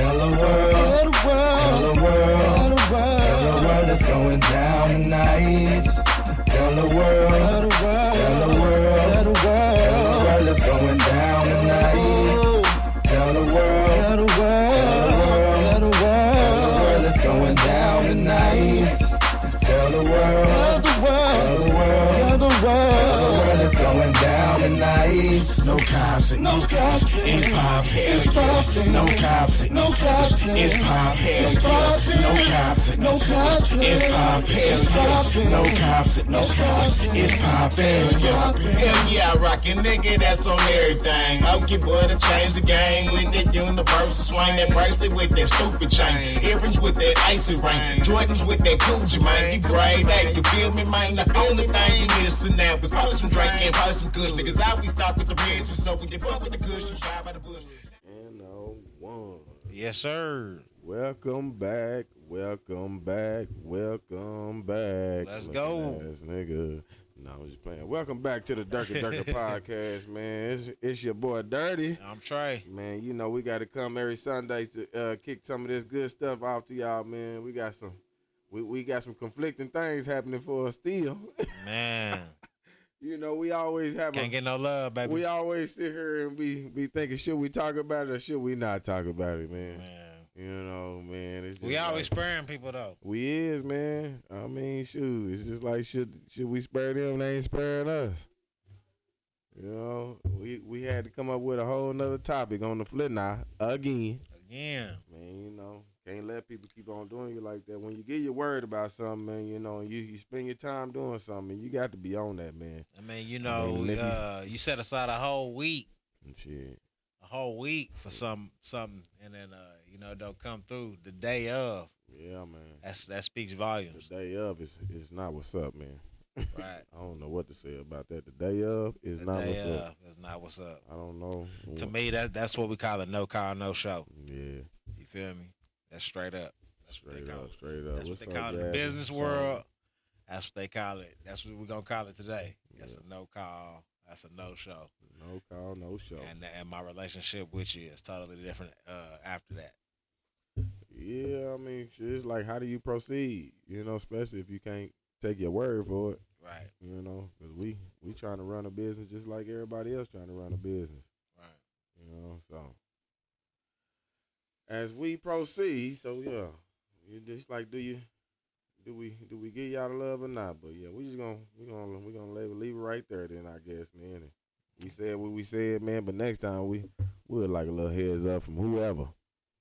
Tell the world, tell the world, tell the world it's going down tonight. Tell the world, tell the world, tell the world it's going down tonight. Tell the world, tell the world, tell the world it's going down tonight. Tell the world, tell the world, tell the world it's going down tonight. No cops, it's poppin', it's poppin'. No cops, no cops, it's poppin', it's poppin'. No cops, no cops, it's poppin', it's poppin'. No cops, no cops, it's poppin'. Hell yeah, I rockin', nigga, that's on everything. Okay, boy, to change the game with that universal swing, that bracelet with that stupid chain, earrings with that icy ring, Jordans with that Gucci, man. You grade A, you feel me, man? The only thing you missing now was probably some Drake and probably some Kush. Niggas out, we stop with the red, so we get up with the Kush, you shy by the bush. And one. Yes, sir. Welcome back. Welcome back. Welcome back. Let's go. Ass nigga. No, I'm just playing. Welcome back to the Durka Durka podcast, man. It's your boy Dirty. I'm Trey. Man, you know we got to come every Sunday to kick some of this good stuff off to y'all, man. We got some conflicting things happening for us still. Man. You know, we always have Can't get no love, baby. We always sit here and be thinking, should we talk about it or should we not talk about it, man? You know, man. It's just we always sparing people, though. We is, man. I mean, shoot. It's just like, should we spare them? They ain't sparing us. You know, we had to come up with a whole nother topic on the flip now, again. Again. Man, you know, can't let people keep on doing you like that. When you get your word about something, man, you know, and you spend your time doing something, you got to be on that, man. I mean, you know, you set aside a whole week. Shit. A whole week for something, and then, you know, it don't come through the day of. Yeah, man. That speaks volumes. The day of is not what's up, man. Right. I don't know what to say about that. The day of is not what's up. It's not what's up. I don't know. To me, that's what we call a no call, no show. Yeah. You feel me? That's straight up. That's what they call it. Straight up. That's what they call it in the business world. That's what they call it. That's what we're gonna call it today. That's a no call. That's a no show. No call, no show. And my relationship with you is totally different after that. Yeah, I mean, it's like, how do you proceed? You know, especially if you can't take your word for it. Right. You know, because we trying to run a business just like everybody else trying to run a business. Right. You know, so as we proceed, so yeah, you just like, do we give y'all the love or not? But yeah, we gonna leave it right there then, I guess, man. And we said what we said, man, but next time we'll like a little heads up from whoever,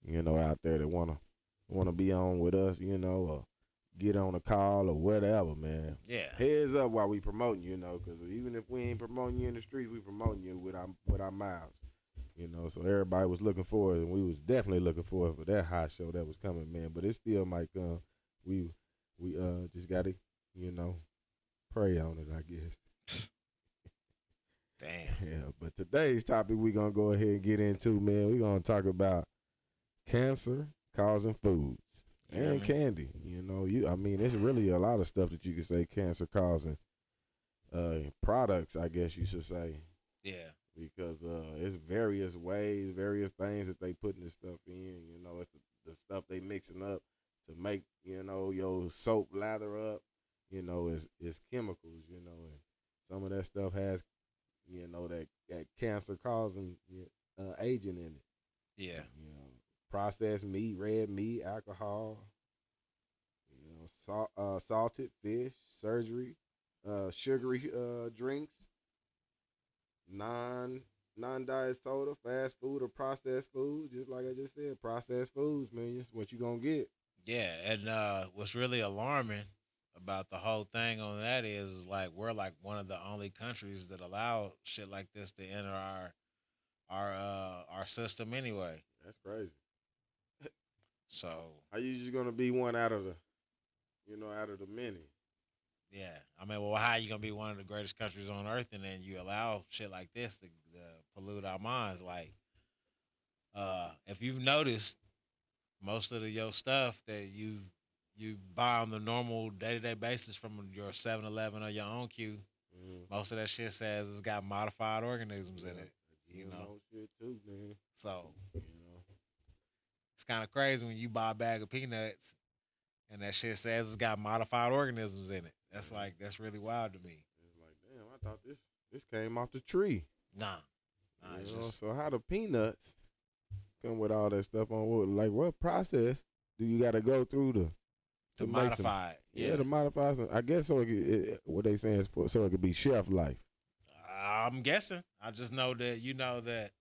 you know, out there that wanna be on with us, you know, or get on a call or whatever, man. Yeah. Heads up while we promoting you, know, because even if we ain't promoting you in the streets, we promoting you with our mouths. You know, so everybody was looking forward, and we was definitely looking forward for that hot show that was coming, man. But it still might come. We just gotta, you know, pray on it, I guess. Damn. Yeah, but today's topic we gonna go ahead and get into, man. We gonna talk about cancer causing foods and candy. You know, I mean, it's really a lot of stuff that you could say cancer causing products, I guess you should say. Yeah. Because it's various ways, various things that they putting this stuff in. You know, it's the stuff they mixing up to make, you know, your soap lather up. You know, it's chemicals. You know, and some of that stuff has, you know, that cancer causing agent in it. Yeah. You know, processed meat, red meat, alcohol. You know, salted fish, surgery, sugary drinks. Non-diet soda, fast food, or processed foods. Just like I just said, processed foods, man. It's what you gonna get. Yeah, and what's really alarming about the whole thing on that is like we're like one of the only countries that allow shit like this to enter our system anyway. That's crazy. So how you just gonna be one out of the many? Yeah, I mean, well, how you gonna be one of the greatest countries on earth and then you allow shit like this to pollute our minds? Like, if you've noticed, most of your stuff that you buy on the normal day-to-day basis from your 7-Eleven or your own queue, most of that shit says it's got modified organisms in it. You know, shit too, man. So, It's kind of crazy when you buy a bag of peanuts and that shit says it's got modified organisms in it. That's really wild to me. It's like, damn, I thought this came off the tree. Nah, it's You know? just So how the peanuts come with all that stuff on wood? Like, what process do you got to go through to make some- modify it. Yeah, to modify some. I guess so. What they saying is so it could be shelf life. I'm guessing. I just know that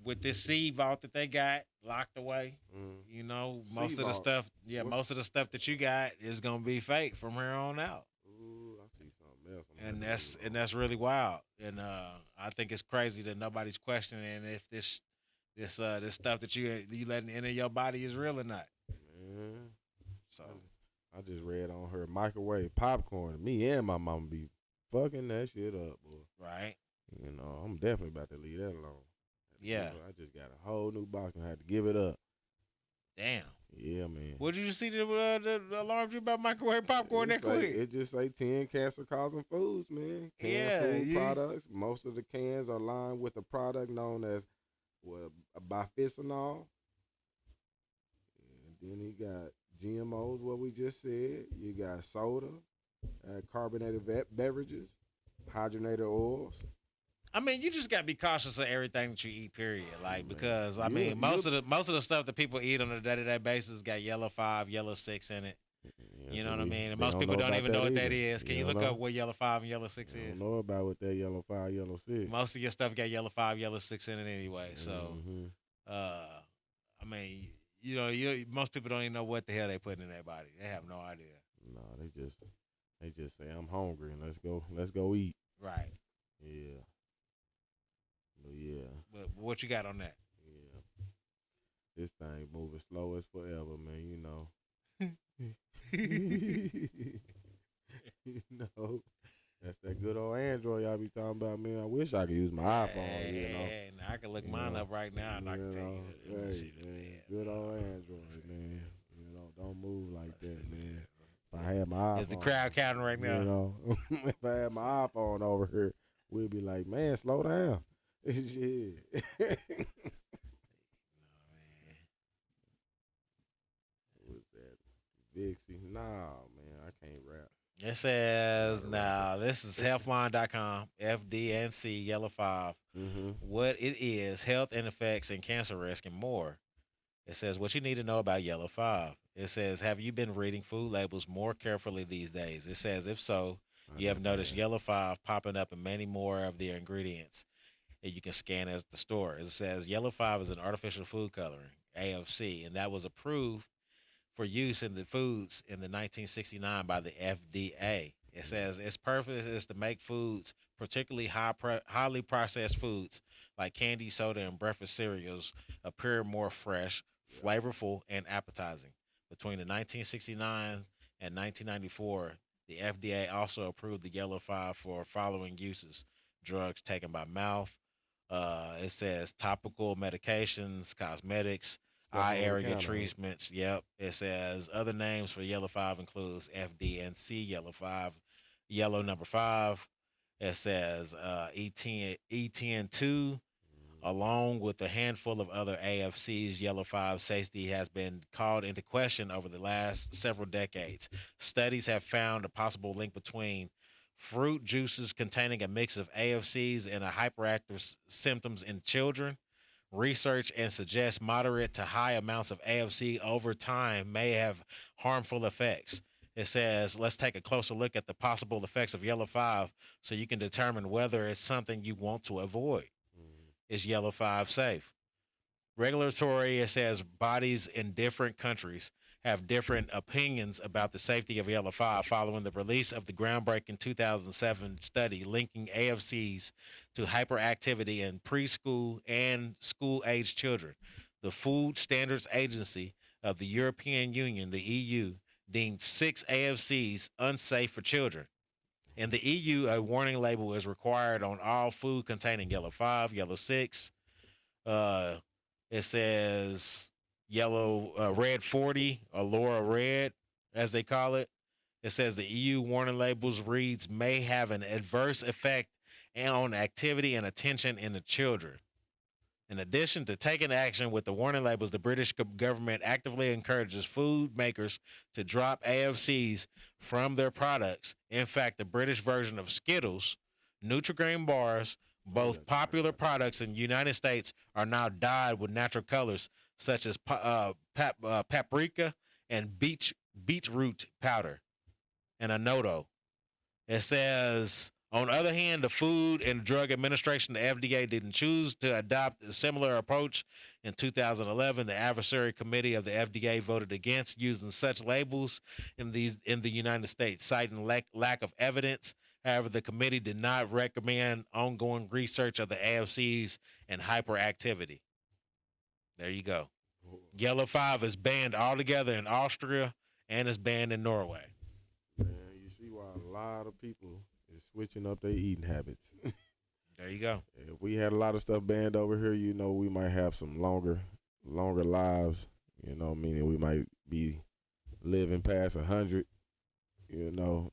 with this seed vault that they got locked away, most Seed of the vault. stuff, What? most of the stuff that you got is gonna be fake from here on out, Ooh, I see something else. and that's really wild. And I think it's crazy that nobody's questioning if this stuff that you letting enter your body is real or not. Man, So I just read on her microwave popcorn. Me and my mama be fucking that shit up, boy. right, You know, I'm definitely about to leave that alone. Yeah. I just got a whole new box and had to give it up. damn. Yeah, man. What did you see the alarm you about microwave popcorn that quick? It just say 10 cancer-causing foods, man. Canned food products. Most of the cans are lined with a product known as bisphenol. And then he got GMOs, what we just said. You got soda, carbonated beverages, hydrogenated oils. I mean, you just gotta be cautious of everything that you eat. Period. Like, because I You- mean, you- most of the stuff that people eat on a day-to-day basis got yellow 5, yellow 6 in it. Yeah, You so know what I we- mean? And they most people don't know even about know what that either. is. Can you don't look know? up what yellow 5 and yellow 6 I is? don't know about what that yellow 5, yellow 6. Most of your stuff got yellow 5, yellow 6 in it anyway. So, Mhm. I mean, most people don't even know what the hell they put in their body. They have no idea. No, they just say I'm hungry and let's go eat. Right. Yeah. But yeah, But what you got on that? yeah. This thing moving slow as forever, man. You know. You know. That's that good old Android y'all be talking about, man. I wish I could use my iPhone, you know. Hey, now I can look You mine know, up right now, and I can tell you. know, Let me see hey, the man, man. good old Android, man. You know, don't move like that, man. If I had my iPhone, Is the crowd counting right now? You know, if I had my iPhone over here, we'd be like, man, slow down. Shit. What's that? Vixie? Nah, man, I can't rap. It says, now, this is healthline.com, FDNC, Yellow 5. Mm-hmm. What it is, health and effects and cancer risk and more. It says, what you need to know about Yellow 5. It says, have you been reading food labels more carefully these days? It says, if so, you have noticed Yellow 5 popping up in many more of the ingredients that you can scan at the store. It says, Yellow 5 is an artificial food coloring, AFC, and that was approved for use in the foods in the 1969 by the FDA. It says its purpose is to make foods, particularly highly processed foods like candy, soda, and breakfast cereals, appear more fresh, flavorful, and appetizing. Between the 1969 and 1994, the FDA also approved the Yellow 5 for following uses: drugs taken by mouth. It says topical medications, cosmetics, eye area treatments. Yep. It says other names for Yellow 5 includes FDNC, Yellow 5, Yellow number 5. It says ETN2, along with a handful of other AFCs. Yellow 5 safety has been called into question over the last several decades. Studies have found a possible link between fruit juices containing a mix of AFCs and a hyperactive symptoms in children. Research and suggests moderate to high amounts of AFC over time may have harmful effects. It says, let's take a closer look at the possible effects of Yellow 5 so you can determine whether it's something you want to avoid. Is Yellow 5 safe? Regulatory, it says bodies in different countries have different opinions about the safety of Yellow 5 following the release of the groundbreaking 2007 study linking AFCs to hyperactivity in preschool and school-age children. The Food Standards Agency of the European Union, the EU, deemed 6 AFCs unsafe for children. In the EU, a warning label is required on all food containing Yellow 5, Yellow 6. It says Red 40, or Laura Red, as they call it. It says the EU warning labels reads may have an adverse effect on activity and attention in the children. In addition to taking action with the warning labels, the British government actively encourages food makers to drop AFCs from their products. In fact, the British version of Skittles, Nutri-Grain bars, both popular products in the United States, are now dyed with natural colors such as paprika and beetroot powder and annatto. It says, on the other hand, the Food and Drug Administration, the FDA, didn't choose to adopt a similar approach. In 2011, the Advisory Committee of the FDA voted against using such labels in the United States, citing lack of evidence. However, the committee did not recommend ongoing research of the AFCs and hyperactivity. There you go. Yellow 5 is banned altogether in Austria and is banned in Norway. Man, you see why a lot of people is switching up their eating habits. There you go. If we had a lot of stuff banned over here, you know, we might have some longer lives. You know, meaning we might be living past 100. You know,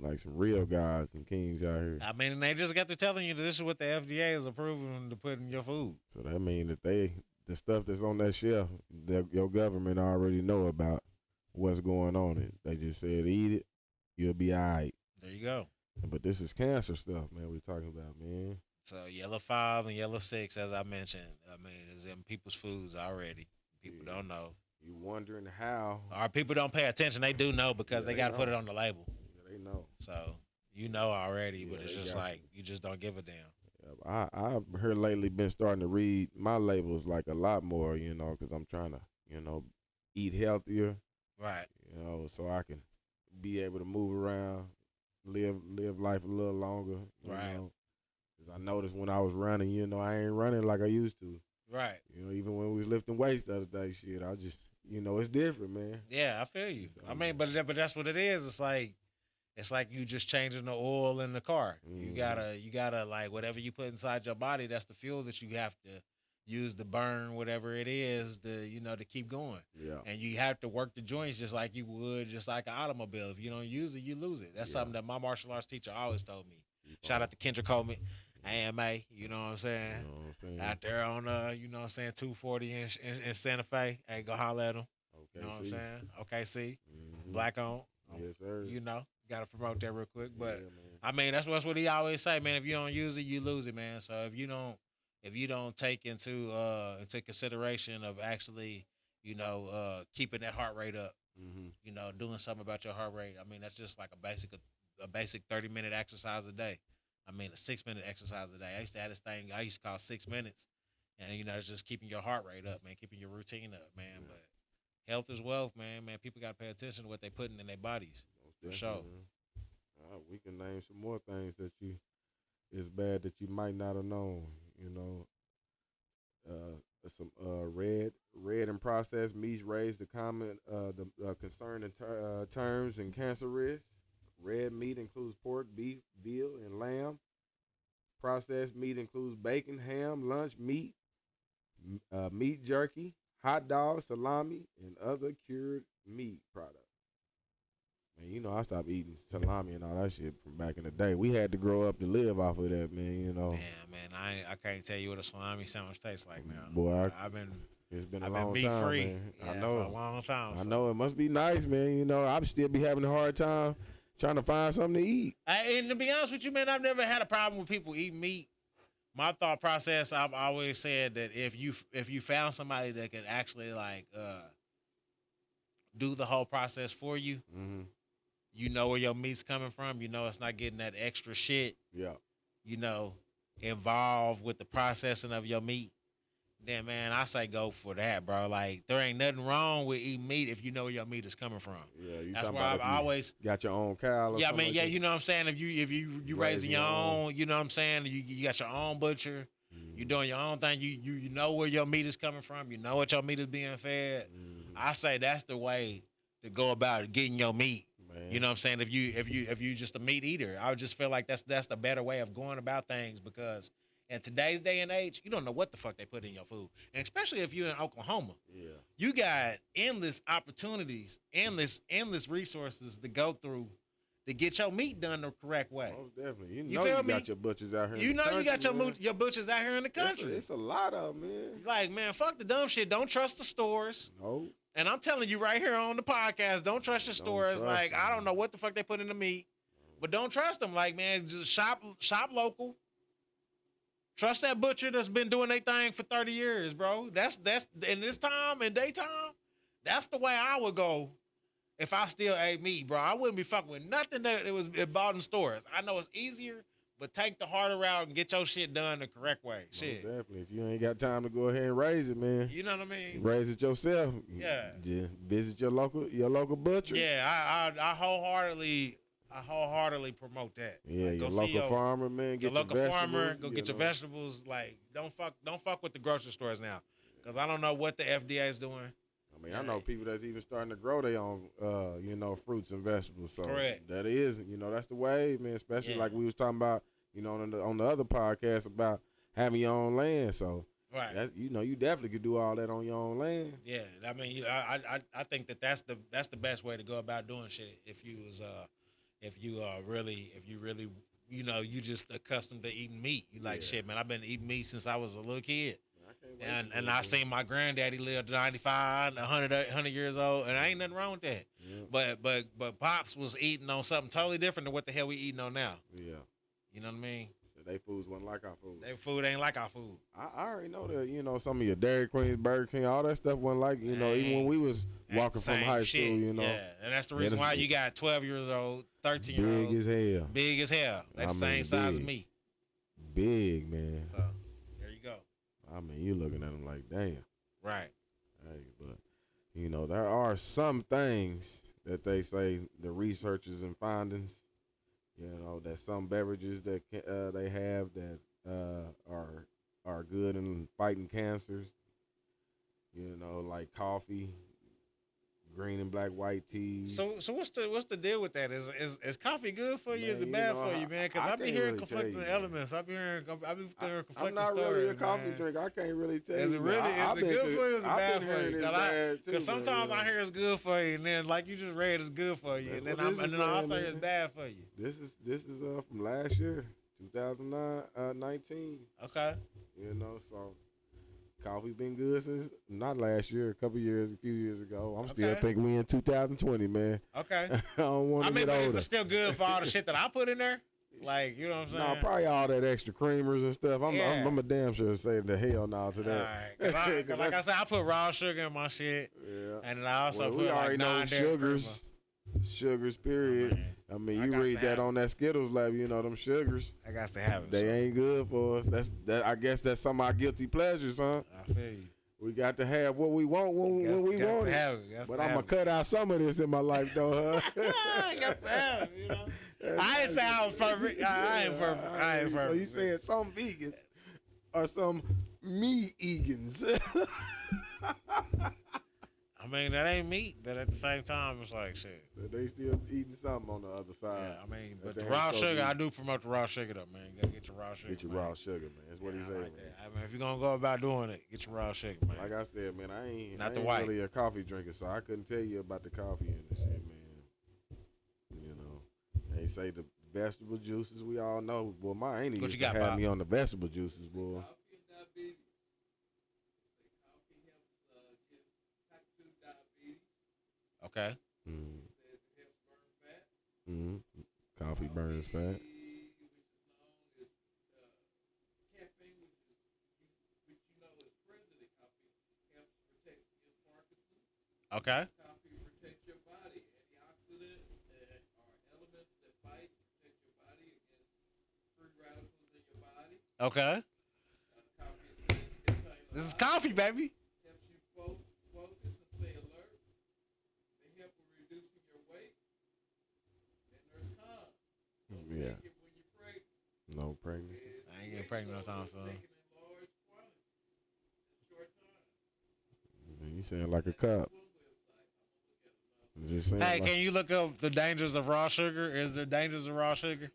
like some real guys and kings out here. I mean, they just got to telling you that this is what the FDA is approving to put in your food. So that means that the stuff that's on that shelf, that your government already know about what's going on it. They just said eat it, you'll be all right. There you go. But this is cancer stuff, man, we're talking about, man. So yellow 5 and yellow 6, as I mentioned, I mean, is in people's foods already. People don't know. You wondering how. Or people don't pay attention. They do know because they got to put it know. on the label. Yeah, they know. So you know already, but Yeah, it's they just got like you just don't give a damn. I've here lately been starting to read my labels like a lot more, you know, because I'm trying to, you know, eat healthier, Right. you know, so I can be able to move around, live life a little longer, you Right. know. Because I noticed when I was running, you know, I ain't running like I used to. Right. You know, even when we was lifting weights the other day, shit, I just, you know, it's different, man. Yeah, I feel you. I mean, but that's what it is. It's like you just changing the oil in the car. You gotta like whatever you put inside your body, that's the fuel that you have to use to burn whatever it is to keep going. Yeah. And you have to work the joints just like you would just like an automobile. If you don't use it, you lose it. That's something that my martial arts teacher always told me. Shout out to Kendra Coleman, AMA, you know what I'm saying? You know what I'm saying? Out there on 240 in Santa Fe. Hey, go holler at them. Okay, You know what I'm see? saying? OKC, Mhm. black on. Yes, sir. You know, got to promote that real quick. But Yeah, man. I mean, that's what he always say, man. If you don't use it, you lose it, man. So if you don't take into consideration of actually, keeping that heart rate up, Mm-hmm. doing something about your heart rate. I mean, that's just like a basic 30-minute exercise a day. I mean, a 6-minute exercise a day. I used to have this thing I used to call 6 minutes, and it's just keeping your heart rate up, man, keeping your routine up, man. But health is wealth, man. Man, people got to pay attention to what they putting in their bodies. For sure. Man. We can name some more things that it's bad that you might not have known. You know, some red and processed meats raise the concern in terms in cancer risk. Red meat includes pork, beef, veal, and lamb. Processed meat includes bacon, ham, lunch meat, meat jerky, hot dogs, salami, and other cured meat products. Man, you know, I stopped eating salami and all that shit from back in the day. We had to grow up to live off of that, man, you know. Man, I can't tell you what a salami sandwich tastes like now. Boy, It's been a been long meat time, free. man. Yeah, I know. for a long time. I so. know. It must be nice, man. You know, I'd still be having a hard time trying to find something to eat. And to be honest with you, man, I've never had a problem with people eating meat. My thought process, I've always said that if you found somebody that can actually do the whole process for you, Mm-hmm. you know where your meat's coming from. You know it's not getting that extra shit, Yeah. Involved with the processing of your meat. Then, man, I say go for that, bro. Like, there ain't nothing wrong with eating meat if you know where your meat is coming from. Yeah, you That's talking where about I've always got your own cow or Yeah, I something mean, like that? you know what I'm saying? If you raising your own, you know what I'm saying? You got your own butcher. Mm-hmm. You doing your own thing. You know where your meat is coming from. You know what your meat is being fed. Mm-hmm. I say that's the way to go about getting your meat. Man. You know what I'm saying? If you just a meat eater, I would just feel like that's the better way of going about things, because in today's day and age, you don't know what the fuck they put in your food. And especially if you're in Oklahoma. Yeah. You got endless opportunities, endless resources to go through to get your meat done the correct way. Most definitely. You You know feel you me? got your butchers out here. You in the know you got country, man. your butchers out here in the country. It's a lot of them, man. Like, man, fuck the dumb shit. Don't trust the stores. No. And I'm telling you right here on the podcast, don't trust your stores. trust Like, them. I don't know what the fuck they put in the meat, but don't trust them. Like, man, just shop local. Trust that butcher that's been doing their thing for 30 years, bro. That's in this time, in daytime, that's the way I would go if I still ate meat, bro. I wouldn't be fucking with nothing that it was bought in stores. I know it's easier, but take the harder route and get your shit done the correct way. Most Shit. definitely. If you ain't got time to go ahead and raise it, man. You know what I mean? Raise it yourself. Yeah. Visit your local butcher. Yeah, I wholeheartedly promote that. Yeah, Like, your go see local farmer, man. your Get local your farmer, vegetables, go you get your know. vegetables. Like, don't fuck with the grocery stores now, because I don't know what the FDA is doing. I mean, I know people that's even starting to grow their own, fruits and vegetables. So Correct. that is, that's the way, man. Especially Yeah. like we was talking about, on the other podcast about having your own land. So Right. that's, you definitely could do all that on your own land. Yeah, I mean, I think that's the best way to go about doing shit. If you really, you just accustomed to eating meat. You like, Yeah. shit, man. I've been eating meat since I was a little kid. I can't wait to And do I it, seen my granddaddy live to 95, 100 years old, and I ain't nothing wrong with that. Yeah. But Pops was eating on something totally different than what the hell we eating on now. Yeah. You know what I mean? They foods wasn't like our food. Their food ain't like our food. I already know that, some of your Dairy Queens, Burger King, all that stuff wasn't like, even when we was Ain't walking the from same high shit. school, Yeah, and that's the reason Yeah, why this- you got 12 years old, 13 year big olds, as hell. big as hell. They the I same mean, size as big. me. Big, man. So there you go. I mean, you looking at them like, damn. Right. Hey, but, there are some things that they say, the researchers and findings, that some beverages that they have that are good in fighting cancers, like coffee, green and black white teas. So what's the deal with that? Is coffee good for you? Man, Is it you bad know, for you, man? Because I I be conflicting hearing really conflicting tell you, man. elements. I be hearing conflicting I'm not stories. really a coffee man. drinker. I can't really tell Is you. it man. really? I've Is it been good to- for you? Or is it I've bad been for hearing you? it's bad, too, Because sometimes I hear it's good for you, and then like you just read, it's good for you, That's and then what this is I also saying, hear it's man. bad for you. This is from last year, 2019. Okay. So coffee been good since not last year, a few years ago. I'm still Okay. thinking we in 2020, man. Okay. I don't want I to mean, get but is older. it still good for all the shit that I put in there? Like, you know what I'm saying? No, probably all that extra creamers and stuff. Yeah. I'm a damn sure say the hell no to All that. right. Cause like I said, I put raw sugar in my shit, Yeah. and then I also Well, put we like already know non-dairy sugars, period. man. I mean, I you got read to have that on that Skittles lab, them sugars. I got to have it. They so. ain't good for us. I guess that's some of our guilty pleasures, huh? I feel you. We got to have what we want when we Got want to it. have it. Got But to I'm have gonna cut out some of this in my life, though, huh? I got to have it, you know. I ain't say I was perfect. I ain't perfect. I ain't perfect. So you saying some vegans or some meat egans? I mean, that ain't meat, but at the same time, it's like shit. They still eating something on the other side. Yeah, I mean, That but they the ain't raw supposed to sugar, eat. I do promote the raw sugar, though, man. Go get your raw sugar. Get your man. raw sugar, man. That's what Yeah, he I said. like that. I mean, if you're gonna go about doing it, get your raw sugar, man. Like I said, man, I ain't Not the white. really a coffee drinker, so I couldn't tell you about the coffee and the shit, man. They say the vegetable juices, we all know. Well, my auntie What used you to got, have Pop? me on the vegetable juices, boy. Okay. Mm-hmm. Coffee burns fat. Okay. Okay. This is coffee, baby. Yeah. No pregnancy. I ain't getting pregnant no time soon. Man, you saying like a cup. Just saying Hey, like, can you look up the dangers of raw sugar? Is there dangers of raw sugar?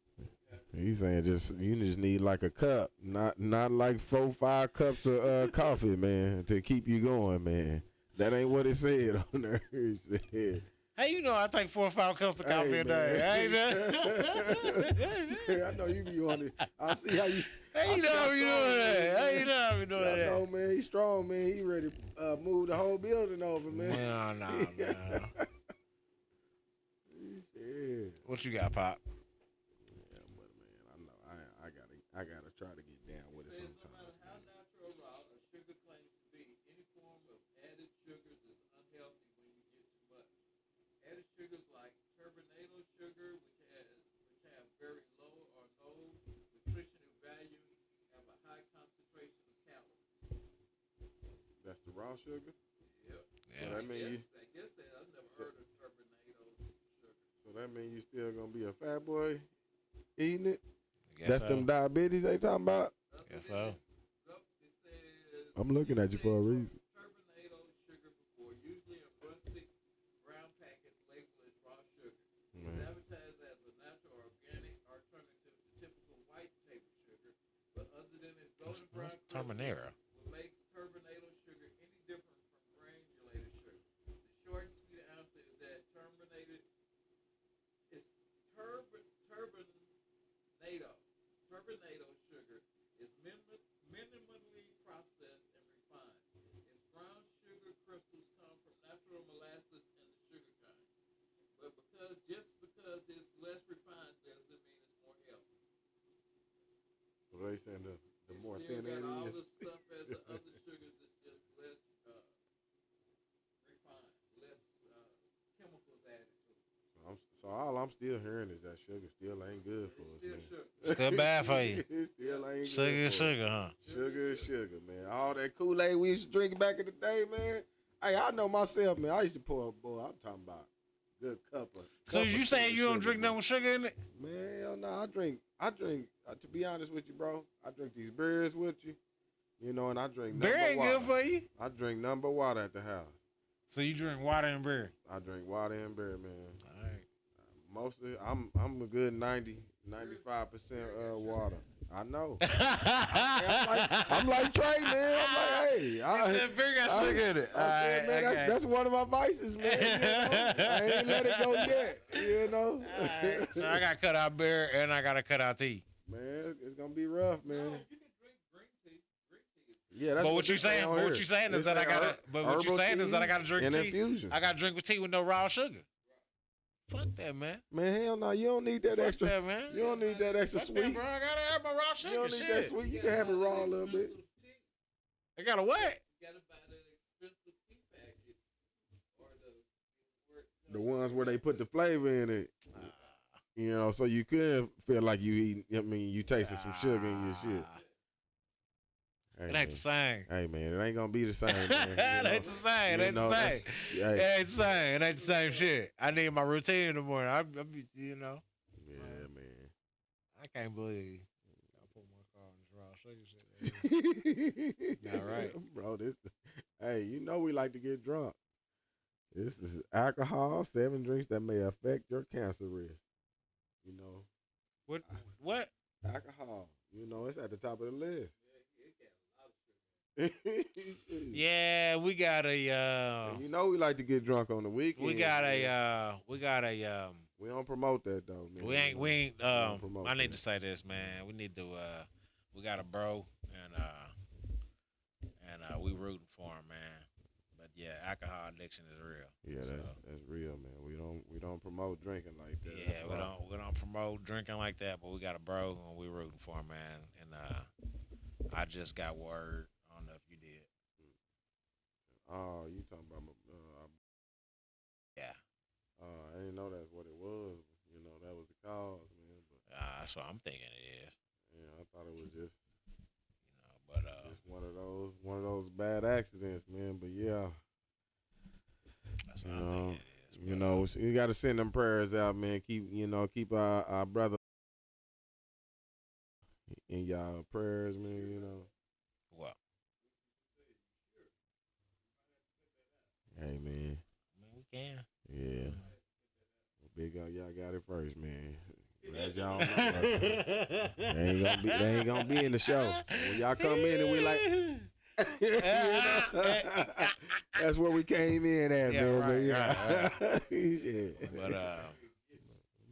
he's saying you just need like a cup, not like 4-5 cups of coffee, man, to keep you going, man. That ain't what it said on there. He said Hey, you know I take 4 or 5 cups of coffee a day. Hey, I know you be on it. I see how you. Hey, you know how we doing that. Hey, you know how we doing I that. know, man. He's strong, man. He ready to move the whole building over, man. No, man. Yeah. What you got, Pop? Yeah, but man, I know I gotta try to get down with it sometimes. No matter how natural or raw a sugar claims to be, any form of added sugars is unhealthy when you get too much. Added sugars like turbinado sugar, which have very low or no nutritional value, have a high concentration of calories. That's the raw sugar. Yep. So that mean I guess that I've never heard of turbinado sugar. So that mean you still gonna be a fat boy eating it? Guess That's so. them diabetes they talking about. Guess so. It says I'm looking at you for a reason. turbinado sugar before, usually in rustic brown packets labeled as raw sugar. It's Man. advertised as a natural organic alternative to typical white table sugar, but other than its golden brown What's crystal, Terminera? what makes turbinado sugar any different from granulated sugar? The short and sweet answer is that turbinado sugar is minimally processed and refined. Its brown sugar crystals come from natural molasses and the sugar cane. But just because it's less refined doesn't mean it's more healthy. So they saying the more It's still thin it got all is. the stuff as the other sugars. It's just less refined, less chemicals added to it. So all I'm still hearing is that sugar still ain't good for us, Still man. sugar. Still bad for you. It still ain't Sugar good is for us. sugar, huh? Sugar is sugar, man. All that Kool-Aid we used to drink back in the day, man. Hey, I know myself, man. I used to pour, boy, I'm talking about good cup of. So cup you of saying you don't sugar, drink man. nothing with sugar in it? Man, hell no, I drink. To be honest with you, bro, I drink these beers with you, you know, and I drink Beer nothing ain't but good water. for you. I drink nothing but water at the house. So you drink water and beer. I drink water and beer, man. All right. Mostly, I'm a good 95% water. I know. I'm like Trey, man. I'm like, hey, That beer got sugar in it. I said, man, that's one of my vices, man. You know? I ain't let it go yet, you know. Alright, so I got to cut out beer and I got to cut out tea. Man, it's gonna be rough, man. You can drink green tea. Green tea is Yeah, that's But what they you saying? on But what here. you saying They is that I say gotta. But what you herbal saying is that I gotta teas drink and tea. infusions. I gotta drink with tea with no raw sugar. Fuck that, man. Man, hell no, you don't need that Fuck extra. that, man. You don't need that extra Fuck that, sweet. bro. I gotta have my raw You sugar. don't need Shit. that sweet. You can have it raw a little bit. I gotta what? You gotta buy that expensive tea packet or The ones where they put the flavor in it. You know, so you could feel like you eating. I mean, you tasting some sugar in your shit. Hey, It ain't man. the same. Hey man, it ain't gonna be the same. Man. It ain't the same. It You ain't know, the same. Hey, It ain't the same. It ain't the same shit. I need my routine in the morning. I be, you know. yeah, man. I can't believe I put my car in this raw sugar shit. Not right. Bro. Hey, you know we like to get drunk. This is alcohol, 7 drinks that may affect your cancer risk. You know, What? alcohol. You know, it's at the top of the list. Yeah, we got a. And you know we like to get drunk on the weekend. We got man. a. We don't promote that though, man. We ain't. don't promote I need that. to say this, man. We need to. We got a bro, and we rooting for him, man. But yeah, alcohol addiction is real. Yeah, So, that's real, man. We don't promote drinking like that. yeah, That's we why. don't promote drinking like that, but we got a bro, and we rooting for him, man. And I just got word. I don't know if you did. Oh, you talking about? Yeah. I didn't know that's what it was. You know, that was the cause, man. But That's what I'm thinking it is. yeah, I thought it was just But one of those bad accidents, man. But yeah, that's you what I'm know, thinking it is. you But, know, so you got to send them prayers out, man. Keep our brother in y'all prayers, man. You know. what? Hey, man. I mean, we can. Yeah. Big up, y'all got it first, man. Glad y'all know us. They ain't gonna be in the show. So when y'all come in and we like, That's where we came in at, Yeah, man. right, But yeah. right, Yeah.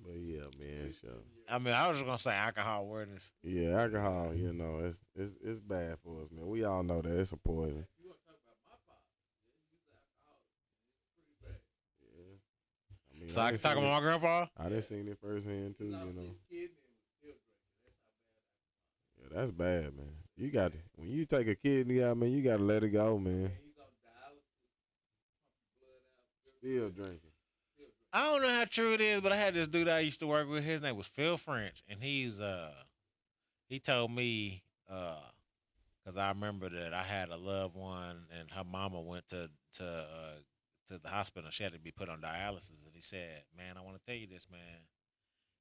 But yeah, man. So I mean, I was just gonna say alcohol awareness. yeah, alcohol. You know, it's bad for us, man. We all know that it's a poison. Yeah. I mean, So I can talk about my grandpa. I done seen it firsthand too. You know. Yeah, that's bad, man. You got to, when you take a kidney out, man, you got to let it go, man. Still drinking. I don't know how true it is, but I had this dude I used to work with. His name was Phil French, and he told me because I remember that I had a loved one, and her mama went to the hospital. She had to be put on dialysis, and he said, "Man, I want to tell you this, man."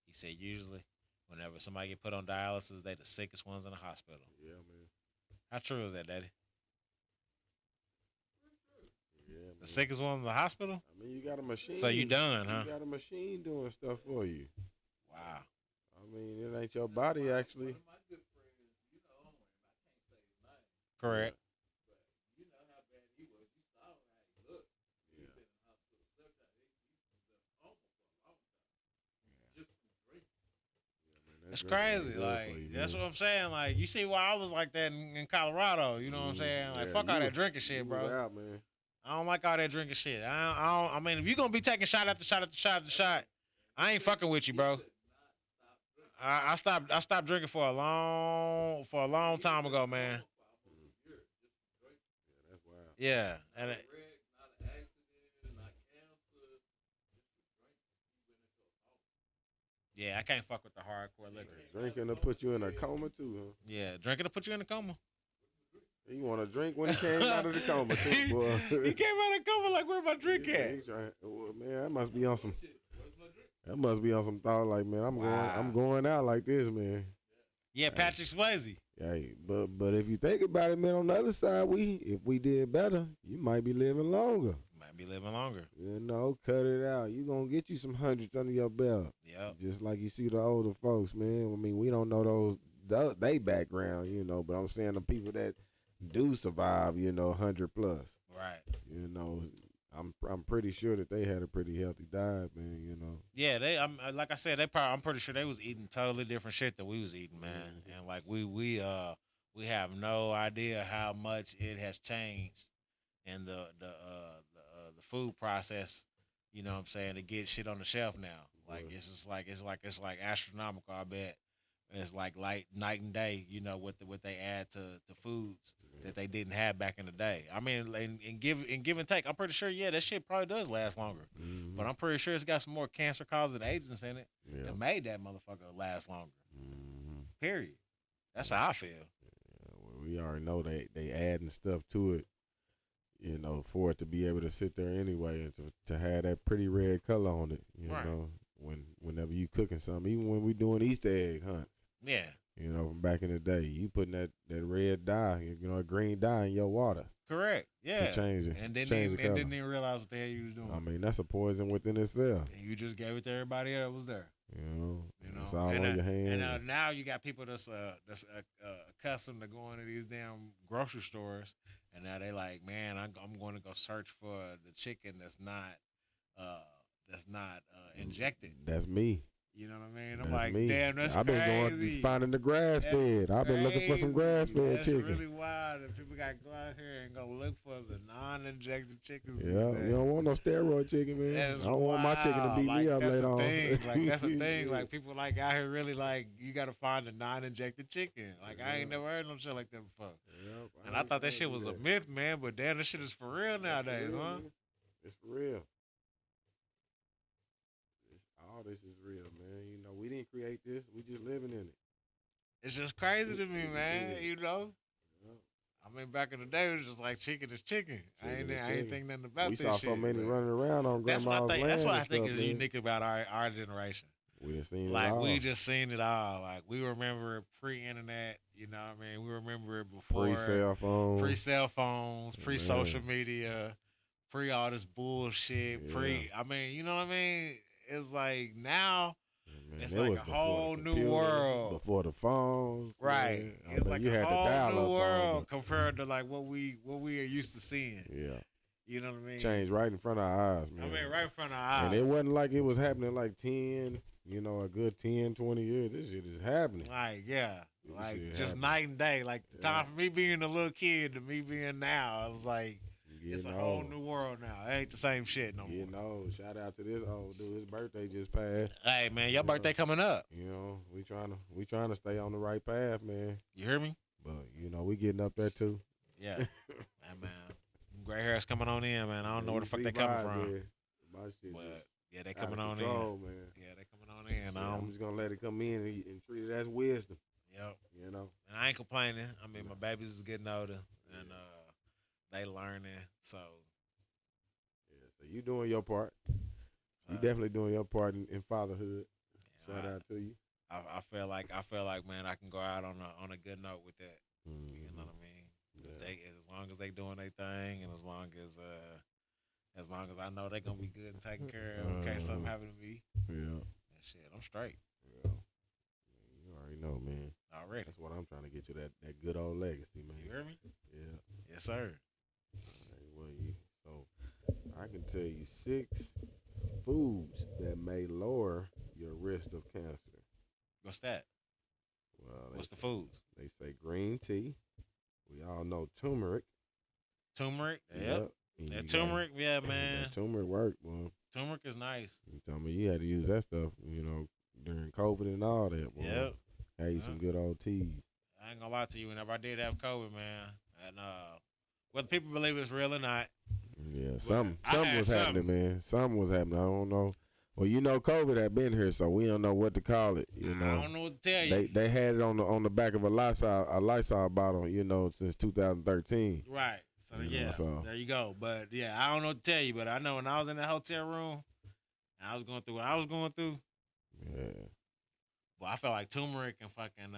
He said, "Usually, whenever somebody get put on dialysis, they the sickest ones in the hospital." Yeah, man. How true is that, Daddy? Yeah, man. The sickest ones in the hospital? I mean, you got a machine. So you done, huh? You got a machine doing stuff for you. Wow. I mean, it ain't your body, actually. Correct. It's crazy. Like, that's what I'm saying. Like, you see why I was like that in Colorado. You know what I'm saying? Like, fuck all that drinking shit, bro. Out, man. I don't like all that drinking shit. I mean, if you're going to be taking shot after shot after shot after shot, I ain't fucking with you, bro. I stopped drinking for a long time ago, man. Yeah, that's wild. Yeah. And yeah, I can't fuck with the hardcore liquor. Drinking to put you in a coma, too, huh? Yeah, drinking to put you in a coma. You want to drink when he came out of the coma, too, boy. He came out of the coma like, where my drink at? He's trying, well, man, that must be on some. That must be on some thought like, man, I'm going out like this, man. Yeah, Patrick Swayze. Hey, but if you think about it, man, on the other side, if we did better, you might be living longer. Might be living longer. You know, cut it out. You gonna get you some hundreds under your belt. Yep. Just like you see the older folks, man. I mean, we don't know they background, you know, but I'm saying the people that do survive, you know, 100 plus. Right. You know, I'm pretty sure that they had a pretty healthy diet, man. You know. Yeah, like I said, I'm pretty sure they was eating totally different shit than we was eating, man. Mm-hmm. And like we have no idea how much it has changed in the food process. You know what I'm saying, to get shit on the shelf now. Like it's like astronomical. I bet it's like night and day. You know what they add to foods that they didn't have back in the day. I mean, and give and take. I'm pretty sure, yeah, that shit probably does last longer. Mm-hmm. But I'm pretty sure it's got some more cancer causing agents in it Yeah. that made that motherfucker last longer. Mm-hmm. Period. That's how I feel. Yeah, well, we already know they adding stuff to it, you know, for it to be able to sit there anyway and to have that pretty red color on it. You Right. know, whenever you cooking something, even when we doing Easter egg hunts. Yeah. You know, from back in the day, you putting that red dye, you know, a green dye in your water Correct. Yeah. to change it. And change didn't the color. even realize what the hell you was doing. I mean, that's a poison within itself. And you just gave it to everybody that was there. You know, You know, it's all and, on your hands. and now you got people that's accustomed to going to these damn grocery stores, and now they like, man, I'm going to go search for the chicken that's not injected. That's me. You know what I mean? I'm That's like, me. damn, that's I've been crazy. going finding the grass fed. I've been looking for some grass fed That's chicken. really wild that people got to go out here and go look for the non-injected chickens. these Yeah, days. you don't want no steroid chicken, man. That is I don't want my chicken to beat wild. me up That's later the on. thing. Like that's the thing. Shit. Like people like out here really like you got to find a non-injected chicken. Like I ain't never heard no shit like that before. Yep, And I thought that shit understand was a that. myth, man. But damn, this shit is for real It's for nowadays, real, huh? man. It's for real. All this is real, man. You know, we didn't create this. We just living in it. It's just crazy to me, man. You know. Yep. I mean, back in the day, it was just like chicken is chicken. I Chicken is ain't chicken. think nothing about We this saw shit. so many man. running around on That's what I grandma's think. land That's what I and think stuff, is man. unique about our generation. We done seen Like it all. we just seen it all. Like we remember it pre-internet. You know what I mean? We remember it before pre-cell phone. pre-cell phones, Yeah. pre-social media, pre all this bullshit. Yeah. I mean, you know what I mean? It's like now Yeah, Man, It's it like was a before whole the new computers, world. before the phones. Right. Man. I It's mean, like you a had whole the dial-up new phone, world compared to like what we are used to seeing. but yeah, You know what I mean? changed right in front of our eyes, I man. mean, right in front of our eyes. And it wasn't like it was happening like 10, a good 10, 20 years. This shit is happening. Like, yeah. This Like, shit just happening. night and day. Like, the Yeah. time for me being a little kid to me being now, I was like, it's a Getting whole old. new world now. It ain't the same shit no more. Getting old. Shout out to this old dude. His birthday just passed. Hey, man, your Yeah. birthday coming up. We trying to stay on the right path, man. You hear me? But we getting up there too. Yeah. Hey, man. Gray hair's coming on in, man. I don't know where the fuck they coming from. Man. My shit But, just yeah, they out coming of on control, in. man. Yeah, they coming on in. Shit, I'm just gonna let it come in and treat it as wisdom. Yep. You know. And I ain't complaining. I mean, my babies is getting older, and they learning. So, Yeah. So you doing your part. You uh, definitely doing your part in fatherhood. Shout out to you. I feel like, man, I can go out on a good note with that. You know what I mean? If Yeah. as long as they doing their thing, and as long as I know they gonna be good and taken care of in case something happen to me, Yeah. and shit, I'm straight Yeah. You already know, man. already. That's what I'm trying to get you, that good old legacy, man. You hear me? Yeah. Yes, sir. So I can tell you 6 foods that may lower your risk of cancer. What's that? Well, What's the foods? They say green tea. We all know turmeric. Turmeric. Yep. And you That got- turmeric. Yeah, man. that turmeric work, boy. Turmeric is nice. You tell me you had to use that stuff, during COVID and all that, boy. Yep. Had you some good old teas. I ain't gonna lie to you. Whenever I did have COVID, man, and whether people believe it's real or not, Yeah, I something had was happening, man. Something was happening. I don't know. Well, COVID had been here, so we don't know what to call it. I don't know what to tell you. They had it on the back of a Lysol bottle, since 2013. Right. So You know, yeah, so- there you go. But yeah, I don't know what to tell you, but I know when I was in the hotel room, and I was going through what I was going through. Yeah. Well, I felt like turmeric and fucking